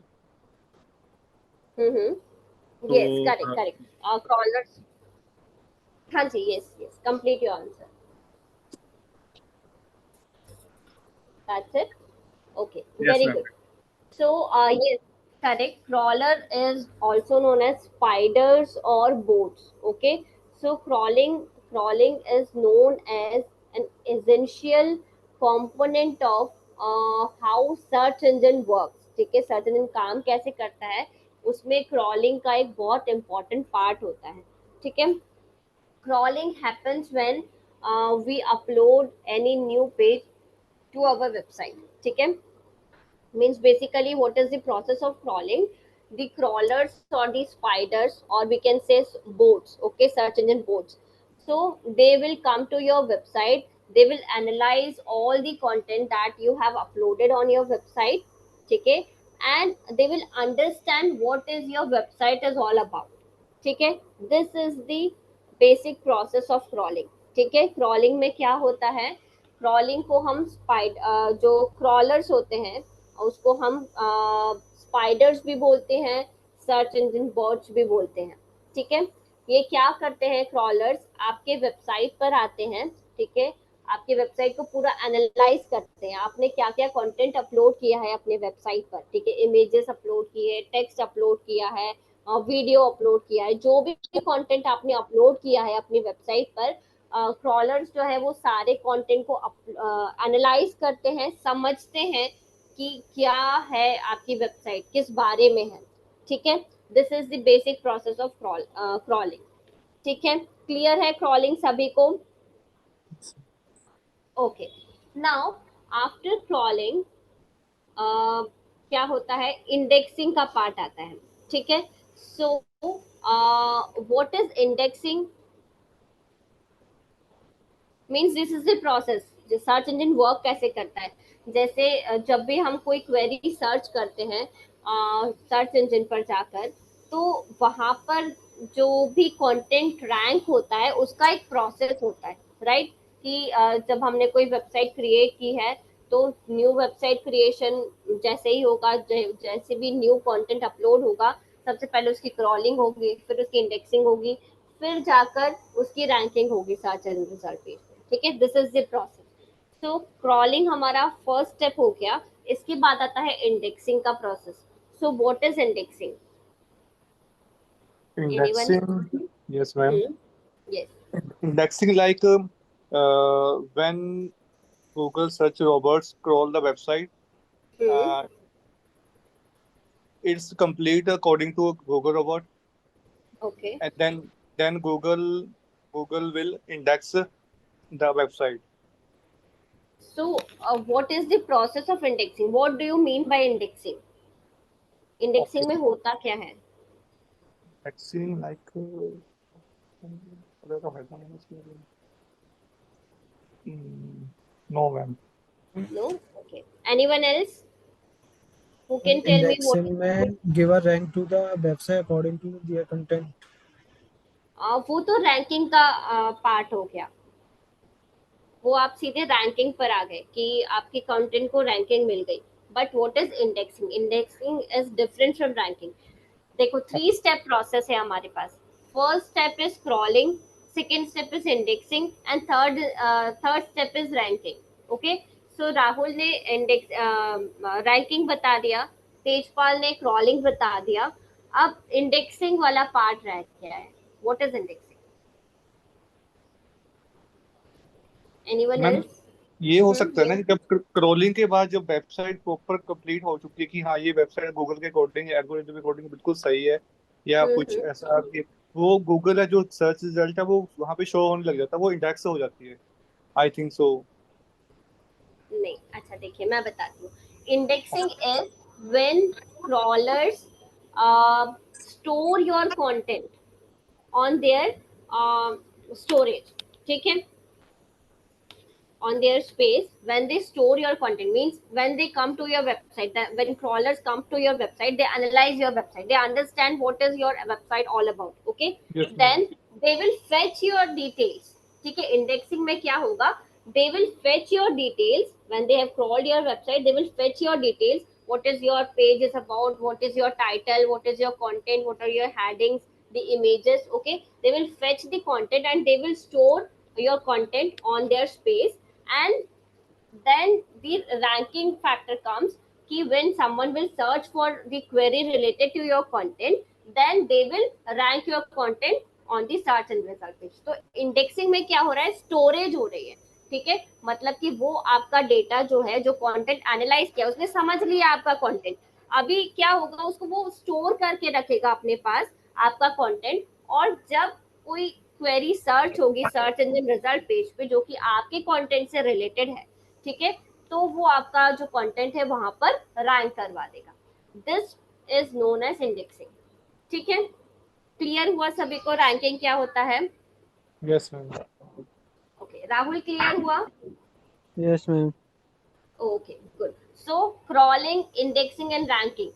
Speaker 1: Yes,
Speaker 3: So
Speaker 1: correct correct. Crawlers, हाँ जी, yes yes, complete your answer, that's it. Okay,
Speaker 3: yes,
Speaker 1: very
Speaker 3: ma'am.
Speaker 1: Good. So, yes, correct. Crawler is also known as spiders or boats. Okay. So, crawling is known as an essential component of how search engine works. ठीक है, search engine काम कैसे करता है उसमें crawling का एक बहुत इम्पोर्टेंट पार्ट होता है। ठीक है, crawling happens when we upload any new page to our website. ठीक है, means basically what is the process of crawling? The crawlers or the spiders, or we can say bots, okay, search engine bots. So they will come to your website, they will analyze all the content that you have uploaded on your website. Okay, and they will understand what is your website is all about. ठीक है, this is the basic process of crawling. ठीक है, crawling में क्या होता है? Crawling को हम जो क्रॉलर्स होते हैं उसको हम स्पाइडर्स भी बोलते हैं, सर्च इंजन बॉट्स भी बोलते हैं। ठीक है, ये क्या करते हैं क्रॉलर्स? आपके वेबसाइट पर आते हैं। ठीक है, आपके वेबसाइट को पूरा एनालाइज करते हैं, आपने क्या क्या कंटेंट अपलोड किया है अपने वेबसाइट पर। ठीक है, इमेजेस अपलोड किए, टेक्स्ट अपलोड किया है, वीडियो अपलोड किया है, जो भी कंटेंट आपने अपलोड किया है अपनी वेबसाइट पर, क्रॉलर्स जो है वो सारे कंटेंट को एनालाइज करते हैं, समझते हैं कि क्या है आपकी वेबसाइट किस बारे में है। ठीक है, this is the basic process of crawling. ठीक है, क्लियर है क्रॉलिंग सभी को? ओके, नाउ आफ्टर क्रॉलिंग क्या होता है? इंडेक्सिंग का पार्ट आता है। ठीक है, सो what is indexing? Means this is the process जो सर्च इंजन वर्क कैसे करता है। जैसे जब भी हम कोई क्वेरी सर्च करते हैं सर्च इंजन पर जाकर, तो वहां पर जो भी कंटेंट रैंक होता है उसका एक प्रोसेस होता है, राइट? कि जब हमने कोई वेबसाइट क्रिएट की है तो न्यू वेबसाइट क्रिएशन जैसे ही होगा, जैसे भी न्यू कंटेंट अपलोड होगा, सबसे पहले उसकी क्रॉलिंग होगी, फिर उसकी इंडेक्सिंग होगी, फिर जाकर उसकी रैंकिंग होगी सर्च एंड रिजल्ट पेज पे। ठीक है, दिस इज द प्रोसेस। तो क्रॉलिंग हमारा फर्स्ट स्टेप हो गया। इसके बाद आता है इंडेक्सिंग का process. So what is indexing? Anyone?
Speaker 3: Indexing, yes, ma'am.
Speaker 1: Yes.
Speaker 3: Indexing like when Google search robots crawl the website, uh, it's complete according to Google robot,
Speaker 1: okay,
Speaker 3: and then Google will index the website.
Speaker 1: So what is the process of indexing? What do you mean by indexing?
Speaker 3: Okay.
Speaker 1: Indexing में होता क्या है?
Speaker 3: Indexing like no, ma'am.
Speaker 1: No? Okay, anyone else who can tell me what
Speaker 4: indexing में give a rank to the website according to their content.
Speaker 1: वो तो ranking का part हो गया। वो आप सीधे रैंकिंग पर आ गए कि आपके कंटेंट को रैंकिंग मिल गई। But what is indexing? Indexing is different from ranking. देखो, 3 स्टेप प्रोसेस है हमारे पास। First step is crawling, second step is indexing, and third step is ranking. Okay, so Rahul ने इंडेक्स रैंकिंग बता दिया, तेजपाल ने क्रॉलिंग बता दिया। अब इंडेक्सिंग वाला पार्ट रह गया है. What is indexing? Anyone
Speaker 3: ma'am
Speaker 1: else?
Speaker 3: ये हो सकता है ना
Speaker 1: yes.
Speaker 3: कि जब क्रॉलिंग के बाद जब वेबसाइट प्रॉपर कंप्लीट हो चुकी है कि हाँ ये वेबसाइट गूगल के अकॉर्डिंग एल्गोरिथम के अकॉर्डिंग बिल्कुल सही है, या कुछ
Speaker 1: हम्म.
Speaker 3: ऐसा कि वो गूगल है जो सर्च रिजल्ट है वो वहाँ पे शो होने लग जाता है, वो इंडेक्स हो जाती है, आई थिंक सो।
Speaker 1: नहीं, अच्छा देखिए मैं बताती हूँ. Indexing is when crawlers store your content on their storage. ठीक है, on their space. When they store your content, means when they come to your website, that when crawlers come to your website, they analyze your website, they understand what is your website all about. Okay,
Speaker 3: yes ma'am.
Speaker 1: then they will fetch your details. ठीक है, indexing में क्या होगा? They will fetch your details. When they have crawled your website, they will fetch your details. What is your page is about, what is your title, what is your content, what are your headings, the images. Okay, they will fetch the content and they will store your content on their space. And then the ranking factor comes कि when someone will search for the query related to your content, then they will rank your content on the search and result page. तो indexing में क्या हो रहा है? Storage हो रही है. ठीक है, मतलब कि वो आपका डेटा जो है, जो कंटेंट एनालाइज किया, उसने समझ लिया आपका कंटेंट. अभी क्या होगा, उसको वो स्टोर करके रखेगा अपने पास आपका कंटेंट. और जब कोई क्वेरी सर्च होगी सर्च इंजन रिजल्ट पेज पे जो कि आपके कंटेंट से रिलेटेड है, ठीक है, तो वो आपका जो कंटेंट है वहां पर रैंक करवा देगा. This is known as indexing. ठीक है, क्लियर हुआ सभी को रैंकिंग क्या होता है?
Speaker 3: Yes ma'am.
Speaker 1: Okay, Rahul clear हुआ?
Speaker 4: Yes, ma'am.
Speaker 1: Okay, good. So crawling, indexing and ranking,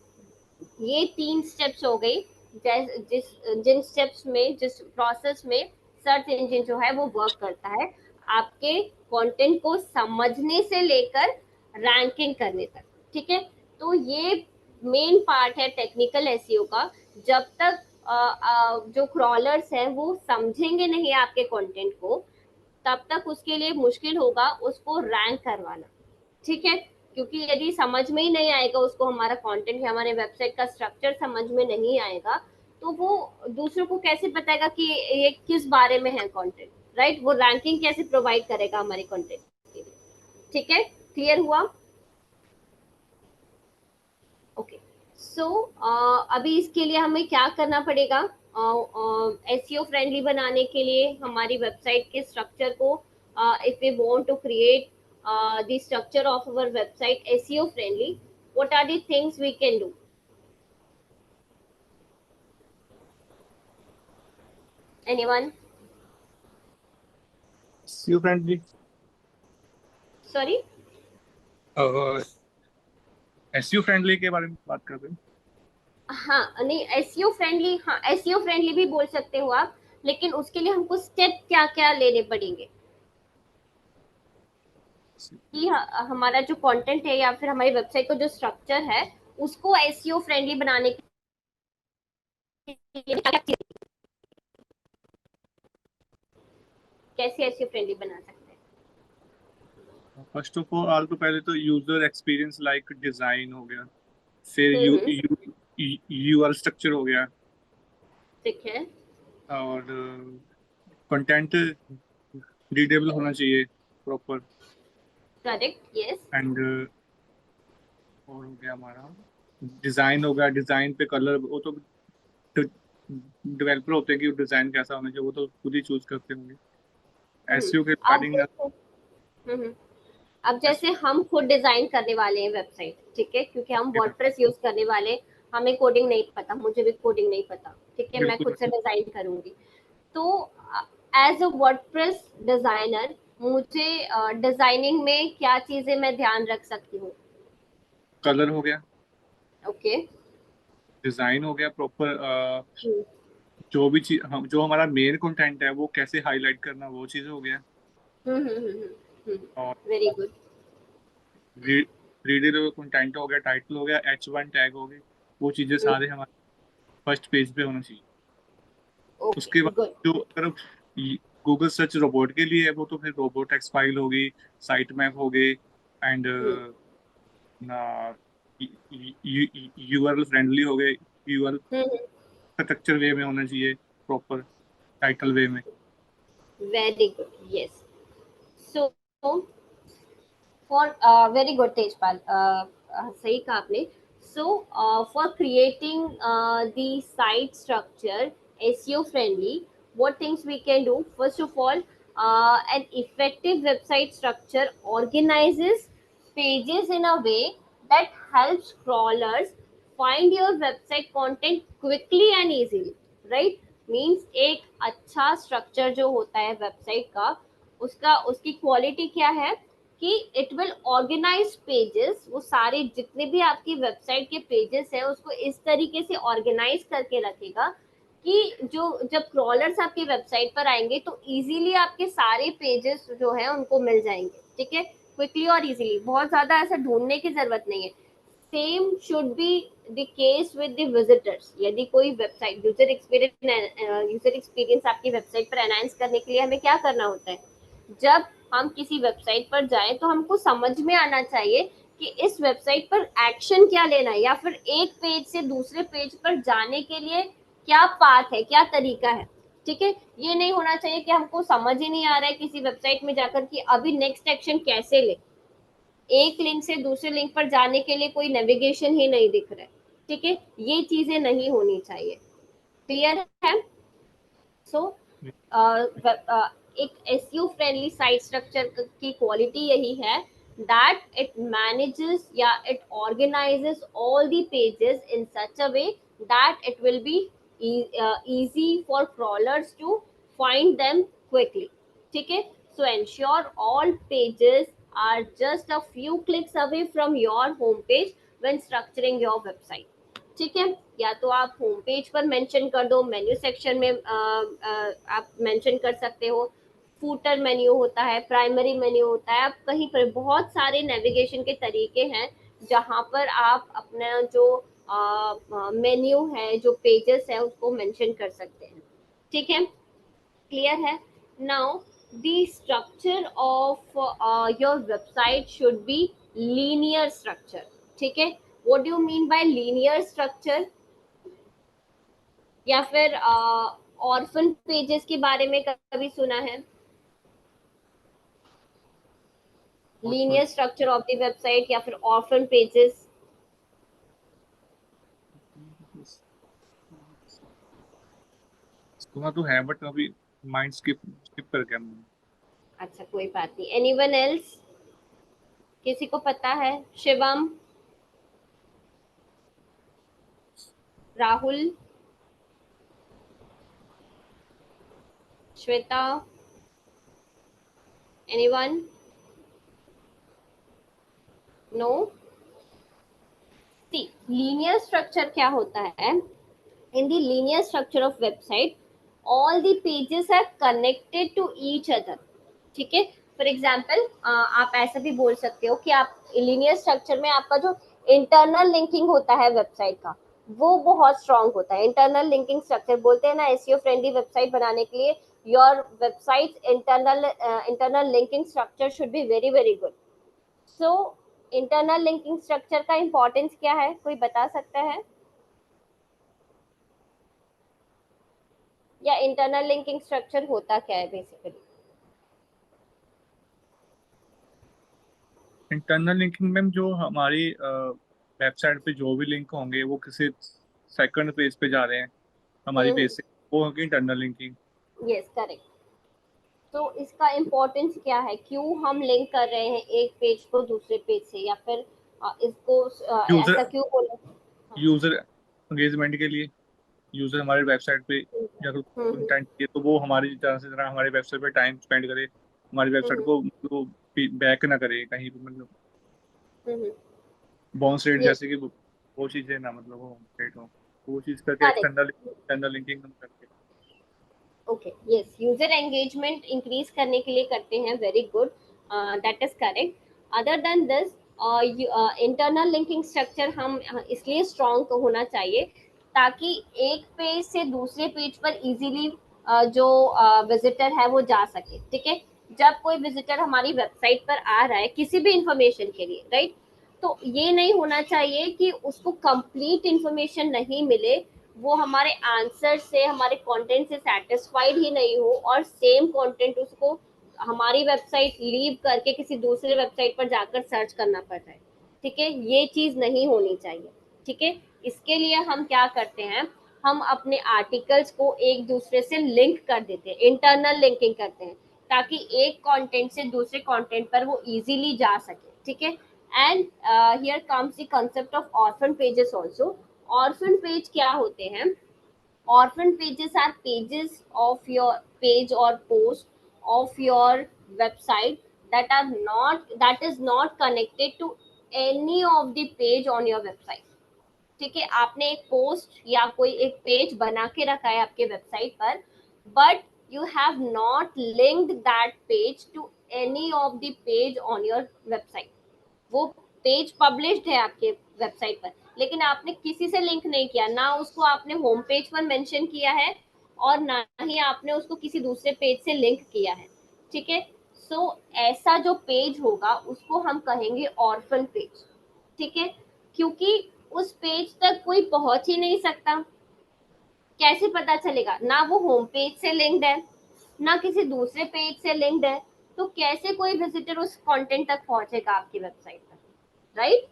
Speaker 1: ये 3 स्टेप्स हो गई. जिन स्टेप्स में, जिस प्रोसेस में सर्च इंजन जो है वो वर्क करता है आपके कंटेंट को समझने से लेकर रैंकिंग करने तक. ठीक है, तो ये मेन पार्ट है टेक्निकल एसईओ का. जब तक जो क्रॉलर्स हैं वो समझेंगे नहीं आपके कंटेंट को, तब तक उसके लिए मुश्किल होगा उसको रैंक करवाना. ठीक है, क्योंकि यदि समझ में ही नहीं आएगा उसको हमारा कंटेंट या हमारे वेबसाइट का स्ट्रक्चर समझ में नहीं आएगा, तो वो दूसरों को कैसे बताएगा कि ये किस बारे में है कंटेंट, राइट? वो रैंकिंग कैसे प्रोवाइड करेगा हमारे कंटेंट के लिए? ठीक है, क्लियर हुआ? ओके. सो अभी इसके लिए हमें क्या करना पड़ेगा? एसईओ फ्रेंडली बनाने के लिए हमारी वेबसाइट के स्ट्रक्चर को, if we want to create the structure of our website SEO friendly, what are the things we can do? Anyone?
Speaker 3: SEO friendly,
Speaker 1: Sorry?
Speaker 3: SEO friendly के बारे में बात कर रहे हैं।
Speaker 1: हाँ, नहीं, SEO फ्रेंडली, हाँ SEO फ्रेंडली भी बोल सकते हो आप, लेकिन उसके लिए हमको स्टेप क्या क्या लेने पड़ेंगे कि हमारा जो कंटेंट है या फिर हमारी वेबसाइट का जो स्ट्रक्चर है उसको SEO फ्रेंडली बनाने के लिए कैसे SEO फ्रेंडली बना सकते हैं?
Speaker 3: फर्स्ट ऑफ ऑल तो पहले तो यूजर एक्सपीरियंस लाइक डिजाइन हो गया, फिर यूआरएल स्ट्रक्चर हो गया,
Speaker 1: ठीक है,
Speaker 3: और कंटेंट रीडेबल होना चाहिए प्रॉपर,
Speaker 1: करेक्ट, यस,
Speaker 3: एंड और हो गया हमारा डिजाइन, हो गया डिजाइन पे कलर, वो तो डेवलपर होते हैं कि डिजाइन कैसा होना चाहिए वो तो खुद ही चूज करते होंगे। एसईओ के
Speaker 1: अब
Speaker 3: रिगार्डिंग
Speaker 1: हम्म, अब जैसे हम खुद डिजाइन करने वाले हैं वेबसाइट, ठीक है, क्योंकि हम वर्डप्रेस यूज करने वाले हैं, हमें कोडिंग नहीं पता, मुझे भी कोडिंग नहीं पता, ठीक है, मैं खुद से डिजाइन करूंगी. तो एज अ वर्डप्रेस डिजाइनर मुझे डिजाइनिंग में क्या चीजें मैं ध्यान रख सकती हूँ?
Speaker 3: कलर हो गया,
Speaker 1: ओके.
Speaker 3: डिजाइन हो गया प्रॉपर, जो भी चीज हम जो हमारा मेन कंटेंट है वो कैसे हाईलाइट करना वो चीज हो गया, और
Speaker 1: वेरी गुड.
Speaker 3: रीडेबल कंटेंट हो गया, टाइटल हो गया, H1 टैग हो गए, वो चीजें सारे हमारे फर्स्ट पेज पे होना चाहिए. उसके
Speaker 1: ओके,
Speaker 3: बाद
Speaker 1: गुड.
Speaker 3: जो अगर गूगल सर्च रोबोट के लिए है वो तो फिर रोबोट एक्स फाइल होगी, साइट मैप हो गए, एंड यूआरएल फ्रेंडली हो गए, व्यूअर स्ट्रक्चर वे में होना चाहिए, प्रॉपर टाइटल वे में।
Speaker 1: Very good, yes. So for very good Tejpal, सही कहा आपने। So for creating the site structure SEO friendly, what things we can do? First of all, an effective website structure organizes pages in a way that helps crawlers find your website content quickly and easily, right? Means एक अच्छा structure जो होता है website का, उसका उसकी quality क्या है कि इट विल ऑर्गेनाइज पेजेस, वो सारे जितने भी आपकी वेबसाइट के पेजेस है उसको इस तरीके से ऑर्गेनाइज करके रखेगा कि जो जब क्रॉलर्स आपकी वेबसाइट पर आएंगे तो इजीली आपके सारे पेजेस जो है उनको मिल जाएंगे, ठीक है, क्विकली और इजीली, बहुत ज्यादा ऐसा ढूंढने की जरूरत नहीं है। Same should be the case with the visitors. यदि कोई वेबसाइट यूजर एक्सपीरियंस आपकी वेबसाइट पर एनहांस करने के लिए हमें क्या करना होता है, जब हम किसी वेबसाइट पर जाएं तो हमको समझ में आना चाहिए कि इस वेबसाइट पर एक्शन क्या लेना है, या फिर एक पेज से दूसरे पेज पर जाने के लिए क्या पाथ है, क्या तरीका है, ठीक है। ये नहीं होना चाहिए कि हमको समझ ही नहीं आ रहा है किसी वेबसाइट में जाकर कि अभी नेक्स्ट एक्शन कैसे ले, एक लिंक से दूसरे लिंक पर जाने के लिए कोई नेविगेशन ही नहीं दिख रहा है, ठीक है, ये चीजें नहीं होनी चाहिए। क्लियर है? सो एक SEO फ्रेंडली साइट स्ट्रक्चर की क्वालिटी यही है that it manages, yeah, it organizes all the pages in such a way that it will be easy for crawlers to find them quickly, ठीक है। So ensure all pages are just a few clicks away from your home page when structuring your website, ठीक है। या तो आप home page पर mention कर दो, मेन्यू सेक्शन में आप मेंशन कर सकते हो, फूटर मेन्यू होता है, प्राइमरी मेन्यू होता है, आप कहीं पर बहुत सारे नेविगेशन के तरीके हैं जहां पर आप अपना जो मेन्यू है, जो पेजेस है, उसको मेंशन कर सकते हैं, ठीक है। क्लियर है? Now the structure of your website should be linear structure, ठीक है। what do you mean by linear structure? या फिर ऑर्फन पेजेस के बारे में कभी सुना है? Linear structure of the website या फिर ऑर्फन पेजेस?
Speaker 3: सुना तो है बट अभी माइंड स्किप कर गया मैंने।
Speaker 1: अच्छा, कोई बात नहीं। एनीवन एल्स, किसी को पता है? शिवम, राहुल, श्वेता, एनीवन? नो? सी, लीनियर स्ट्रक्चर क्या होता है? In the linear structure of website all the pages are connected to each other, ठीक है। फॉर एग्जाम्पल आप ऐसा भी बोल सकते हो कि आप लीनियर स्ट्रक्चर में आपका जो इंटरनल लिंकिंग होता है वेबसाइट का, वो बहुत स्ट्रांग होता है। इंटरनल लिंकिंग स्ट्रक्चर बोलते हैं ना, SEO फ्रेंडली वेबसाइट बनाने के लिए your website internal linking structure should be very very good. So internal linking structure का इंपॉर्टेंस क्या है, कोई बता सकता है? या इंटरनल लिंकिंग स्ट्रक्चर होता क्या है बेसिकली?
Speaker 3: इंटरनल लिंकिंग में जो हमारी वेबसाइट पे जो भी लिंक होंगे वो किसी सेकंड पेज पे जा रहे हैं हमारी पेज से, वो होगी इंटरनल लिंकिंग।
Speaker 1: Yes, correct. तो इसका इम्पोर्टेंस क्या है, क्यों हम लिंक कर रहे हैं एक पेज को दूसरे पेज से, या फिर इसको ऐसा क्यों बोले?
Speaker 3: यूजर एंगेजमेंट के लिए, यूजर हमारे वेबसाइट पे या तो कंटेंट किए तो वो हमारी तरह हमारे वेबसाइट पे टाइम स्पेंड करे, हमारी वेबसाइट को तो बैक ना करे कहीं भी, मतलब बाउंस रेट जैसे कि वो चीजें ना, मतलब वो रेट हो, वो चीज करके एक्सटर्नल लिंकिंग हम करके।
Speaker 1: Okay, yes, user engagement increase करने के लिए करते हैं, very good, that is correct. Other than this, internal linking structure हम इसलिए स्ट्रॉन्ग होना चाहिए ताकि एक पेज से दूसरे पेज पर इजीली जो विजिटर है वो जा सके, ठीक है। जब कोई विजिटर हमारी वेबसाइट पर आ रहा है किसी भी इंफॉर्मेशन के लिए, राइट, तो ये नहीं होना चाहिए कि उसको कंप्लीट इंफॉर्मेशन नहीं मिले, वो हमारे आंसर से, हमारे कंटेंट से सेटिस्फाइड ही नहीं हो और सेम कंटेंट उसको हमारी वेबसाइट लीव करके किसी दूसरे वेबसाइट पर जाकर सर्च करना पड़ रहा है। ठीक है, ये चीज नहीं होनी चाहिए। ठीक है, इसके लिए हम क्या करते हैं, हम अपने आर्टिकल्स को एक दूसरे से लिंक कर देते हैं, इंटरनल लिंकिंग करते हैं, ताकि एक कंटेंट से दूसरे कंटेंट पर वो इजीली जा सके। ठीक है, and here comes the concept of orphan pages also. Orphan page क्या होते हैं? Orphan pages are pages of your page or post of your website that is not connected to any of the page on your website. ठीक है, आपने एक post या कोई एक पेज बना के रखा है आपके वेबसाइट पर, but you have not linked that page to any of the page on your website. वो पेज पब्लिश्ड है आपके वेबसाइट पर, लेकिन आपने किसी से लिंक नहीं किया, ना उसको आपने होम पेज पर मेंशन किया है और ना ही आपने उसको किसी दूसरे पेज से लिंक किया है। ठीक है, सो ऐसा जो पेज होगा उसको हम कहेंगे ऑर्फन पेज। ठीक है, क्योंकि उस पेज तक कोई पहुंच ही नहीं सकता। कैसे पता चलेगा? ना वो होम पेज से लिंक्ड है, ना किसी दूसरे पेज से लिंक्ड है, तो कैसे कोई विजिटर उस कंटेंट तक पहुंचेगा आपकी वेबसाइट पर, राइट?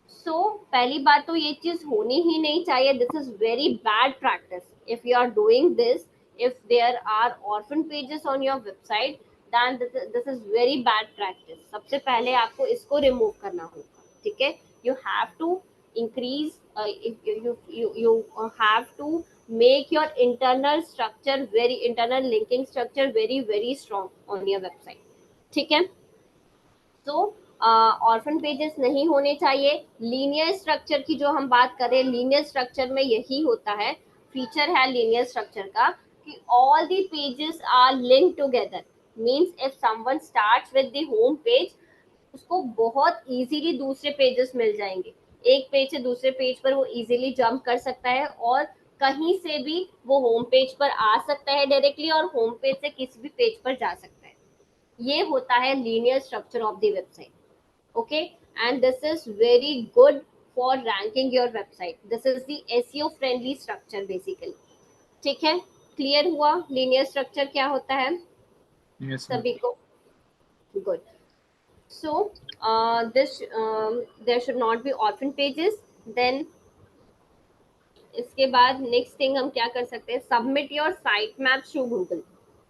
Speaker 1: सो पहली बात तो ये चीज होनी ही नहीं चाहिए। This is very bad practice if you are doing this. If there are orphan pages on your website, then this is very bad practice. सबसे पहले आपको इसको रिमूव करना होगा। ठीक है, you have to increase you have to make your internal linking structure very strong on your website. ठीक है, तो ऑर्फन पेजेस नहीं होने चाहिए। लीनियर स्ट्रक्चर की जो हम बात करें, लीनियर स्ट्रक्चर में यही होता है, फीचर है लीनियर स्ट्रक्चर का कि all the pages are link together. Means if someone starts with the home page, उसको बहुत इजीली दूसरे पेजेस मिल जाएंगे। एक पेज से दूसरे पेज पर वो इजीली जंप कर सकता है और कहीं से भी वो होम पेज पर आ सकता है डायरेक्टली, और होम पेज से किसी भी पेज पर जा सकता है। ये होता है linear structure of the website. Okay, and this is very good for ranking your website. This is the SEO friendly structure basically. ठीक है, क्लियर हुआ लीनियर स्ट्रक्चर क्या होता है
Speaker 3: Yes,
Speaker 1: सभी को? Good. So there should not be orphan pages. Then इसके बाद नेक्स्ट थिंग हम क्या कर सकते हैं, submit your site maps to Google.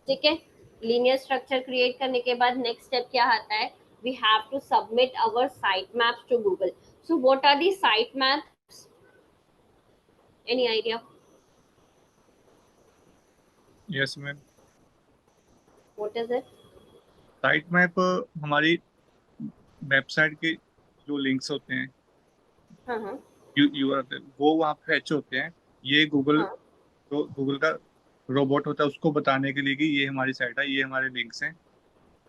Speaker 1: ठीक है, लीनियर स्ट्रक्चर क्रिएट करने के बाद नेक्स्ट स्टेप क्या आता है, we have to submit our site maps to Google. So what are the site maps? Any idea?
Speaker 3: yes ma'am.
Speaker 1: What is it?
Speaker 3: Site map हमारी website के जो लिंक्स होते हैं,
Speaker 1: हाँ हाँ
Speaker 3: यूआरएल, वो वहाँ पे फैच होते हैं। ये गूगल,
Speaker 1: हाँ।
Speaker 3: जो गूगल का रोबोट होता है, उसको बताने के लिए कि ये हमारी साइट है, ये हमारे लिंक्स हैं,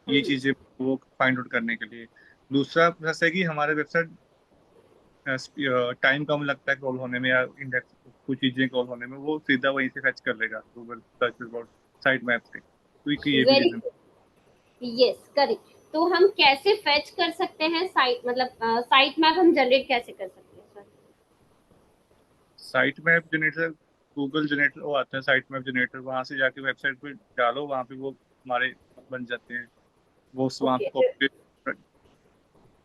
Speaker 3: ये चीजें वो फाइंड आउट करने के लिए। दूसरा प्लस है कि हमारे वेबसाइट टाइम कम लगता है क्रॉल होने में, या इंडेक्स कुछ चीजें क्रॉल होने में, वो सीधा वहीं से फैच कर लेगा Google search result site map से। तो ये भी
Speaker 1: वेरी
Speaker 3: रीजन।
Speaker 1: Yes, correct. तो हम कैसे फैच कर सकते हैं साइट, मतलब साइट मैप हम जनरेट कैसे कर सकते हैं?
Speaker 3: Site map generator, Google generator वो आता है, साइट मैप जनरेटर, वहां से जाके वेबसाइट पे डालो, वहां पे वो हमारे बन जाते हैं। वो वहाँ
Speaker 1: ओके,
Speaker 3: कॉपी,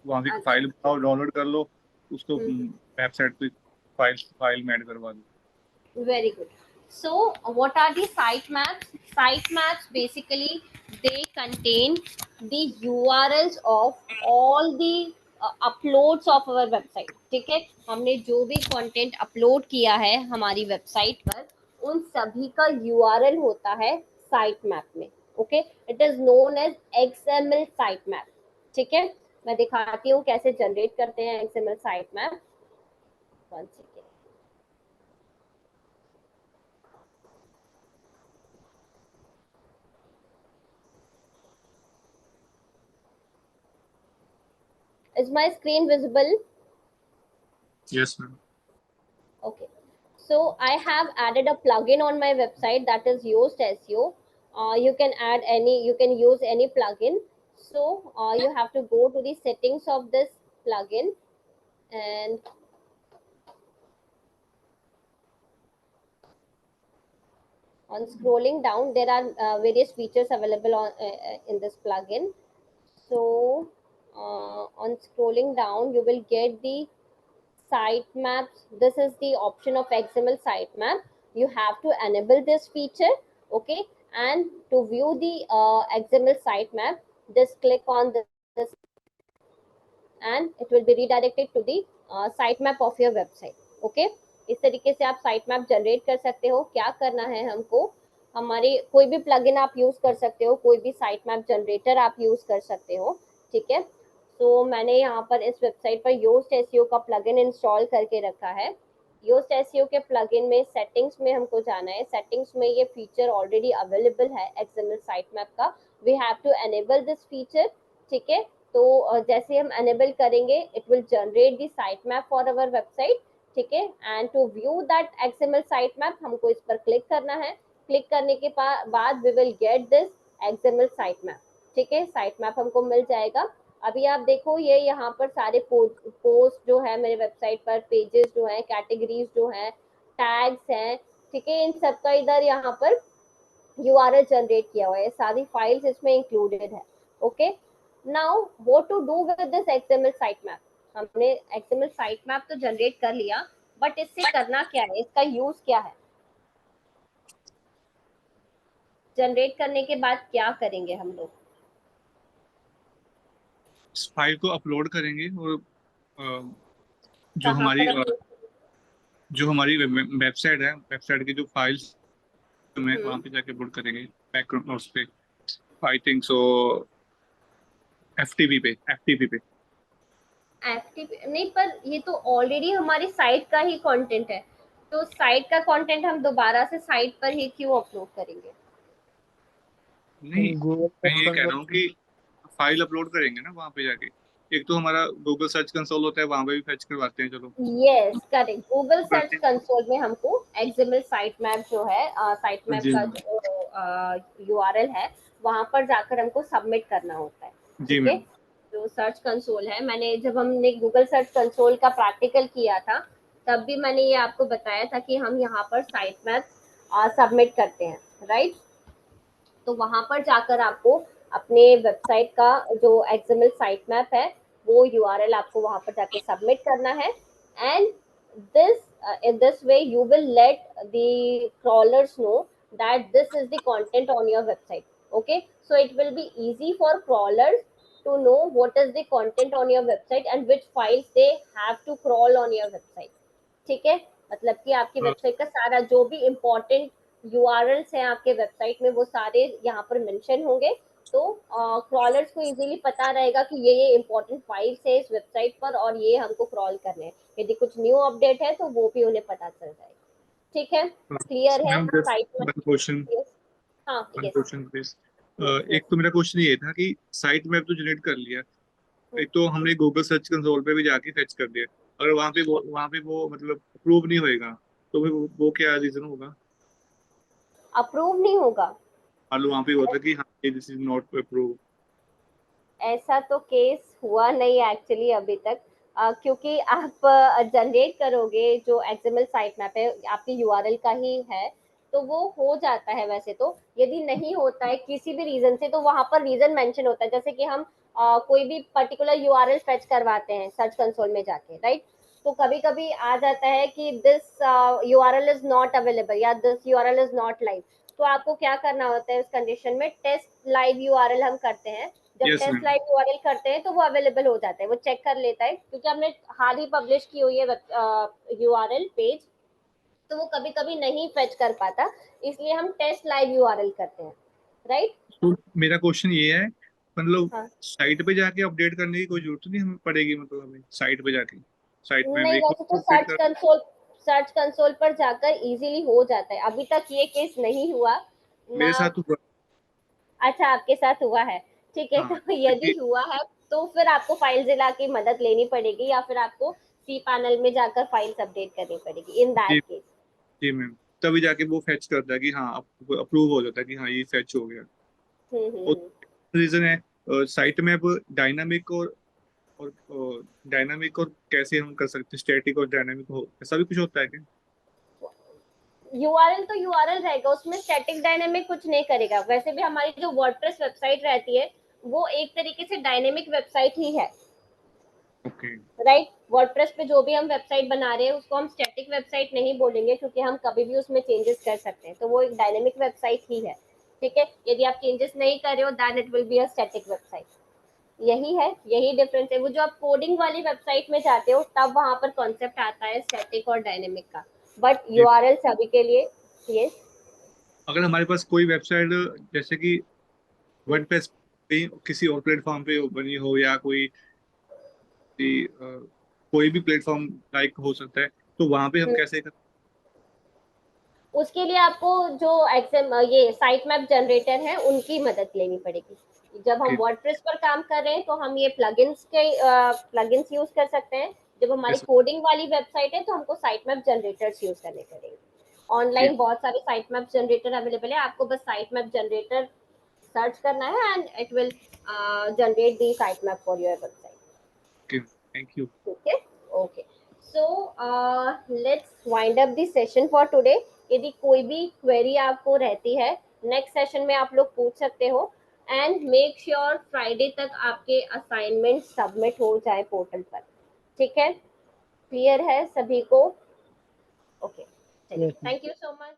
Speaker 3: वहाँ की
Speaker 1: अच्छा।
Speaker 3: फाइल उठाओ, डाउनलोड कर लो, उसको वेबसाइट पे फाइल में ऐड करवा दो।
Speaker 1: Very good. So, what are the site maps? Site maps basically they contain the URLs of all the uploads of our website. ठीक है, हमने जो भी कंटेंट अपलोड किया है हमारी वेबसाइट पर, उन सभी का URL होता है साइट मैप में। Okay, it is known as XML site map. ठीक है, मैं दिखाती हूँ कैसे जनरेट करते हैं XML site map. One second. Is my screen visible?
Speaker 3: Yes ma'am.
Speaker 1: Okay. So I have added a plugin on my website that is Yoast SEO. You can add any, you can use any plugin. So you have to go to the settings of this plugin, and on scrolling down, there are various features available in this plugin. So on scrolling down, you will get the sitemaps. This is the option of XML sitemap. You have to enable this feature, okay? And to view the XML sitemap, just click on this and it will be redirected to the sitemap of your website, okay? इस तरीके से आप sitemap generate कर सकते हो. क्या करना है हमको, हमारे कोई भी plugin आप यूज कर सकते हो, कोई भी sitemap generator आप यूज कर सकते हो, ठीक है? तो मैंने यहाँ पर इस वेबसाइट पर Yoast SEO का प्लगइन इंस्टॉल करके रखा है. Yoast SEO के प्लगइन में सेटिंग्स में हमको जाना है. सेटिंग्स में ये फीचर ऑलरेडी अवेलेबल है XML sitemap का. We have to enable this feature, ठीक है? तो जैसे हम एनेबल करेंगे, it will generate the sitemap for our website, ठीक है? And to view that XML sitemap, हमको इस पर क्लिक करना है. क्लिक करने के बाद we will get this XML sitemap, ठीक है? साइटमैप हमको मिल जाएगा. अभी आप देखो, ये यहाँ पर सारे पोस्ट जो है मेरे वेबसाइट पर, पेजेस जो है, कैटेगरीज जो है, टैग्स हैं, ठीक है? इन सबका इधर यहाँ पर URL जनरेट किया हुआ है. सारी फाइल्स इसमें इंक्लूडेड है, okay? Now what to do with this XML sitemap. हमने XML sitemap तो जनरेट कर लिया, बट इससे करना क्या है, इसका यूज क्या है? जनरेट करने के बाद क्या करेंगे हम लोग?
Speaker 3: इस फाइल को अपलोड करेंगे और जो
Speaker 1: कहाँ
Speaker 3: हमारी
Speaker 1: पर upload?
Speaker 3: जो हमारी वेबसाइट है, वेबसाइट की जो फाइल्स में वहाँ पे जाके अपलोड करेंगे बैकग्राउंड उस पे, आई थिंक सो FTP पे.
Speaker 1: FTP नहीं, पर ये तो ऑलरेडी हमारी साइट का ही कंटेंट है, तो साइट का कंटेंट हम दोबारा से साइट पर ही क्यों अपलोड करेंगे?
Speaker 3: नहीं,
Speaker 4: गूगल
Speaker 3: मैं
Speaker 4: सर्च
Speaker 3: ये कह रहा
Speaker 4: कंसोल
Speaker 3: हूँ कि फाइल अपलोड करेंगे ना वहाँ पे जाके. एक तो हमारा गूगल सर्च कंसोल होता है, वहाँ पे भी फैच करवाते हैं, चलो.
Speaker 1: Yes, correct. गूगल सर्च
Speaker 3: करते हैं.
Speaker 1: कंसोल में हमको XML साइटमैप जो है, साइटमैप
Speaker 3: जी
Speaker 1: का
Speaker 3: मैम.
Speaker 1: जो URL है, वहां पर जाकर हमको सबमिट करना होता है,
Speaker 3: जी
Speaker 1: ठीक है?
Speaker 3: मैम.
Speaker 1: जो सर्च कंसोल है, मैंने जब हमने गूगल सर्च कंसोल का प्रैक्टिकल किया था, तब भी मैंने ये आपको बताया था कि हम यहाँ पर साइटमैप सबमिट करते हैं, राइट? तो वहां पर जाकर आपको अपने वेबसाइट का जो XML साइटमैप है, वो URL आपको वहां पर जाके सबमिट करना है. And this in this way you will let the crawlers know that this is the content on your website, okay? So it will be easy for crawlers to know what is the content on your website and which files they have to crawl on your website, ठीक है? मतलब कि आपकी website का सारा जो भी important URLs हैं आपके वेबसाइट में, वो सारे यहाँ पर मेंशन होंगे. तो क्रॉलर्स को इजीली पता रहेगा कि ये इम्पोर्टेंट फाइल्स है इस वेबसाइट पर और ये हमको क्रॉल करने हैं. यदि कुछ न्यू अपडेट है तो वो भी उन्हें पता चल जाएगा, ठीक है? क्लियर है
Speaker 3: मैम जस्ट
Speaker 1: साइट में?
Speaker 3: One question.
Speaker 1: Yes. हाँ,
Speaker 3: वन
Speaker 1: यस.
Speaker 3: Question please. एक तो मेरा क्वेश्चन ये था कि साइट मैप तो जनरेट कर लिया, एक तो हमने गूगल सर्च कंसोल पे भी जाके फैच कर दिया, अगर वहाँ पे वो मतलब अप्रूव नहीं होएगा, तो फिर वो क्या रीजन होगा?
Speaker 1: अप्रूव नहीं होगा?
Speaker 3: मान लो वहाँ पे होता है कि हाँ दिस इज नॉट अप्रूव.
Speaker 1: ऐसा तो केस हुआ नहीं एक्चुअली अभी तक, क्योंकि आप जनरेट करोगे जो XML साइट मैप है, आपके URL का ही है, तो वो हो जाता है वैसे तो. यदि नहीं होता है किसी भी रीजन से, तो वहां पर रीजन मेंशन होता है. जैसे कि हम कोई भी पर्टिकुलर URL फेच करवाते हैं सर्च कंसोल में जाके, राइट? तो कभी कभी आ जाता है कि this URL is not available या this URL is not live. तो आपको क्या करना होता है उस कंडीशन में? टेस्ट लाइव URL हम करते हैं. जब
Speaker 3: yes
Speaker 1: test
Speaker 3: ma'am.
Speaker 1: Live URL करते हैं तो वो अवेलेबल हो जाता है, वो चेक कर लेता है, क्योंकि हमने हाल ही पब्लिश की हुई है URL पेज, तो वो कभी कभी नहीं फेच कर पाता, इसलिए हम टेस्ट लाइव URL करते हैं, राइट?
Speaker 3: तो मेरा क्वेश्चन ये है, मतलब
Speaker 1: हाँ.
Speaker 3: साइट पे जाके अपडेट करने की कोई जरूरत नहीं हमें पड़ेगी, मतलब हमें साइट पे जाके साइट में
Speaker 1: नहीं,
Speaker 3: एक
Speaker 1: वैसे तो
Speaker 3: अपडेट कर.
Speaker 1: सर्च कंसोल पर जाकर इजीली हो जाता है. अभी तक ये केस नहीं हुआ ना.
Speaker 3: मेरे साथ हुआ.
Speaker 1: अच्छा, आपके साथ हुआ है, ठीक है.
Speaker 3: हाँ
Speaker 1: तो यदि हुआ है तो फिर आपको FileZilla की मदद लेनी पड़ेगी, या फिर आपको cPanel में जाकर फाइल्स अपडेट करनी पड़ेगी इन दैट
Speaker 3: जी.
Speaker 1: केस.
Speaker 3: जी मैम, तभी जाके वो फैच करता है कि हाँ अप्रूव हो जाता है कि हाँ ये फैच हो गया. और
Speaker 1: हम्म.
Speaker 3: रीजन है साइट में अब डायनामिक और डायनामिक और कैसे हम कर सकते हैं, स्टैटिक और डायनामिक हो, ऐसा भी कुछ होता है क्या?
Speaker 1: यूआरएल तो यूआरएल रहेगा, उसमें स्टैटिक डायनेमिक कुछ नहीं करेगा। वैसे भी हमारी जो वर्डप्रेस वेबसाइट रहती है वो एक तरीके से डायनेमिक वेबसाइट ही है,
Speaker 3: ओके।
Speaker 1: राइट। वर्डप्रेस पे जो भी हम वेबसाइट बना रहे हैं उसको हम स्टैटिक वेबसाइट नहीं बोलेंगे, क्योंकि हम कभी भी उसमें चेंजेस कर सकते हैं, तो वो एक डायनेमिक वेबसाइट ही है, ठीक है। यदि आप चेंजेस नहीं कर रहे हो then it will be a static website. यही है, यही डिफरेंस है। वो जो आप कोडिंग वाली वेबसाइट में जाते हो तब वहां पर कॉन्सेप्ट आता है स्टैटिक और डायनेमिक का, बट
Speaker 3: जी।
Speaker 1: यूआरएल सभी के लिए ये।
Speaker 3: अगर हमारे पास कोई वेबसाइट जैसे कि वर्डप्रेस पे किसी और प्लेटफॉर्म पे बनी हो, या कोई भी प्लेटफॉर्म लाइक हो सकता है, तो वहां पे हम कैसे
Speaker 1: उसके लिए आपको जो एक्सएम ये साइट मैप जनरेटर है उनकी मदद लेनी पड़ेगी। जब हम
Speaker 3: कि
Speaker 1: वर्डप्रेस पर काम कर रहे हैं तो हम ये प्लगइन्स यूज कर सकते हैं। जब हमारी
Speaker 3: जैसे
Speaker 1: कोडिंग वाली वेबसाइट है तो हमको साइट मैप जनरेटर्स यूज करने पड़ेंगे।
Speaker 3: कि
Speaker 1: ऑनलाइन बहुत सारे साइट मैप जनरेटर अवेलेबल है, आपको बस साइट मैप जनरेटर सर्च करना है and it will generate the site map for your website.
Speaker 3: Thank you.
Speaker 1: ठीक है, okay. So let's wind up the session for today. यदि कोई भी क्वेरी आपको रहती है नेक्स्ट सेशन में आप लोग पूछ सकते हो, एंड मेक श्योर फ्राइडे तक आपके असाइनमेंट सबमिट हो जाए पोर्टल पर, ठीक है। क्लियर है सभी को? ओके, चलिए,
Speaker 4: Yes, ma'am.
Speaker 1: Thank you so much.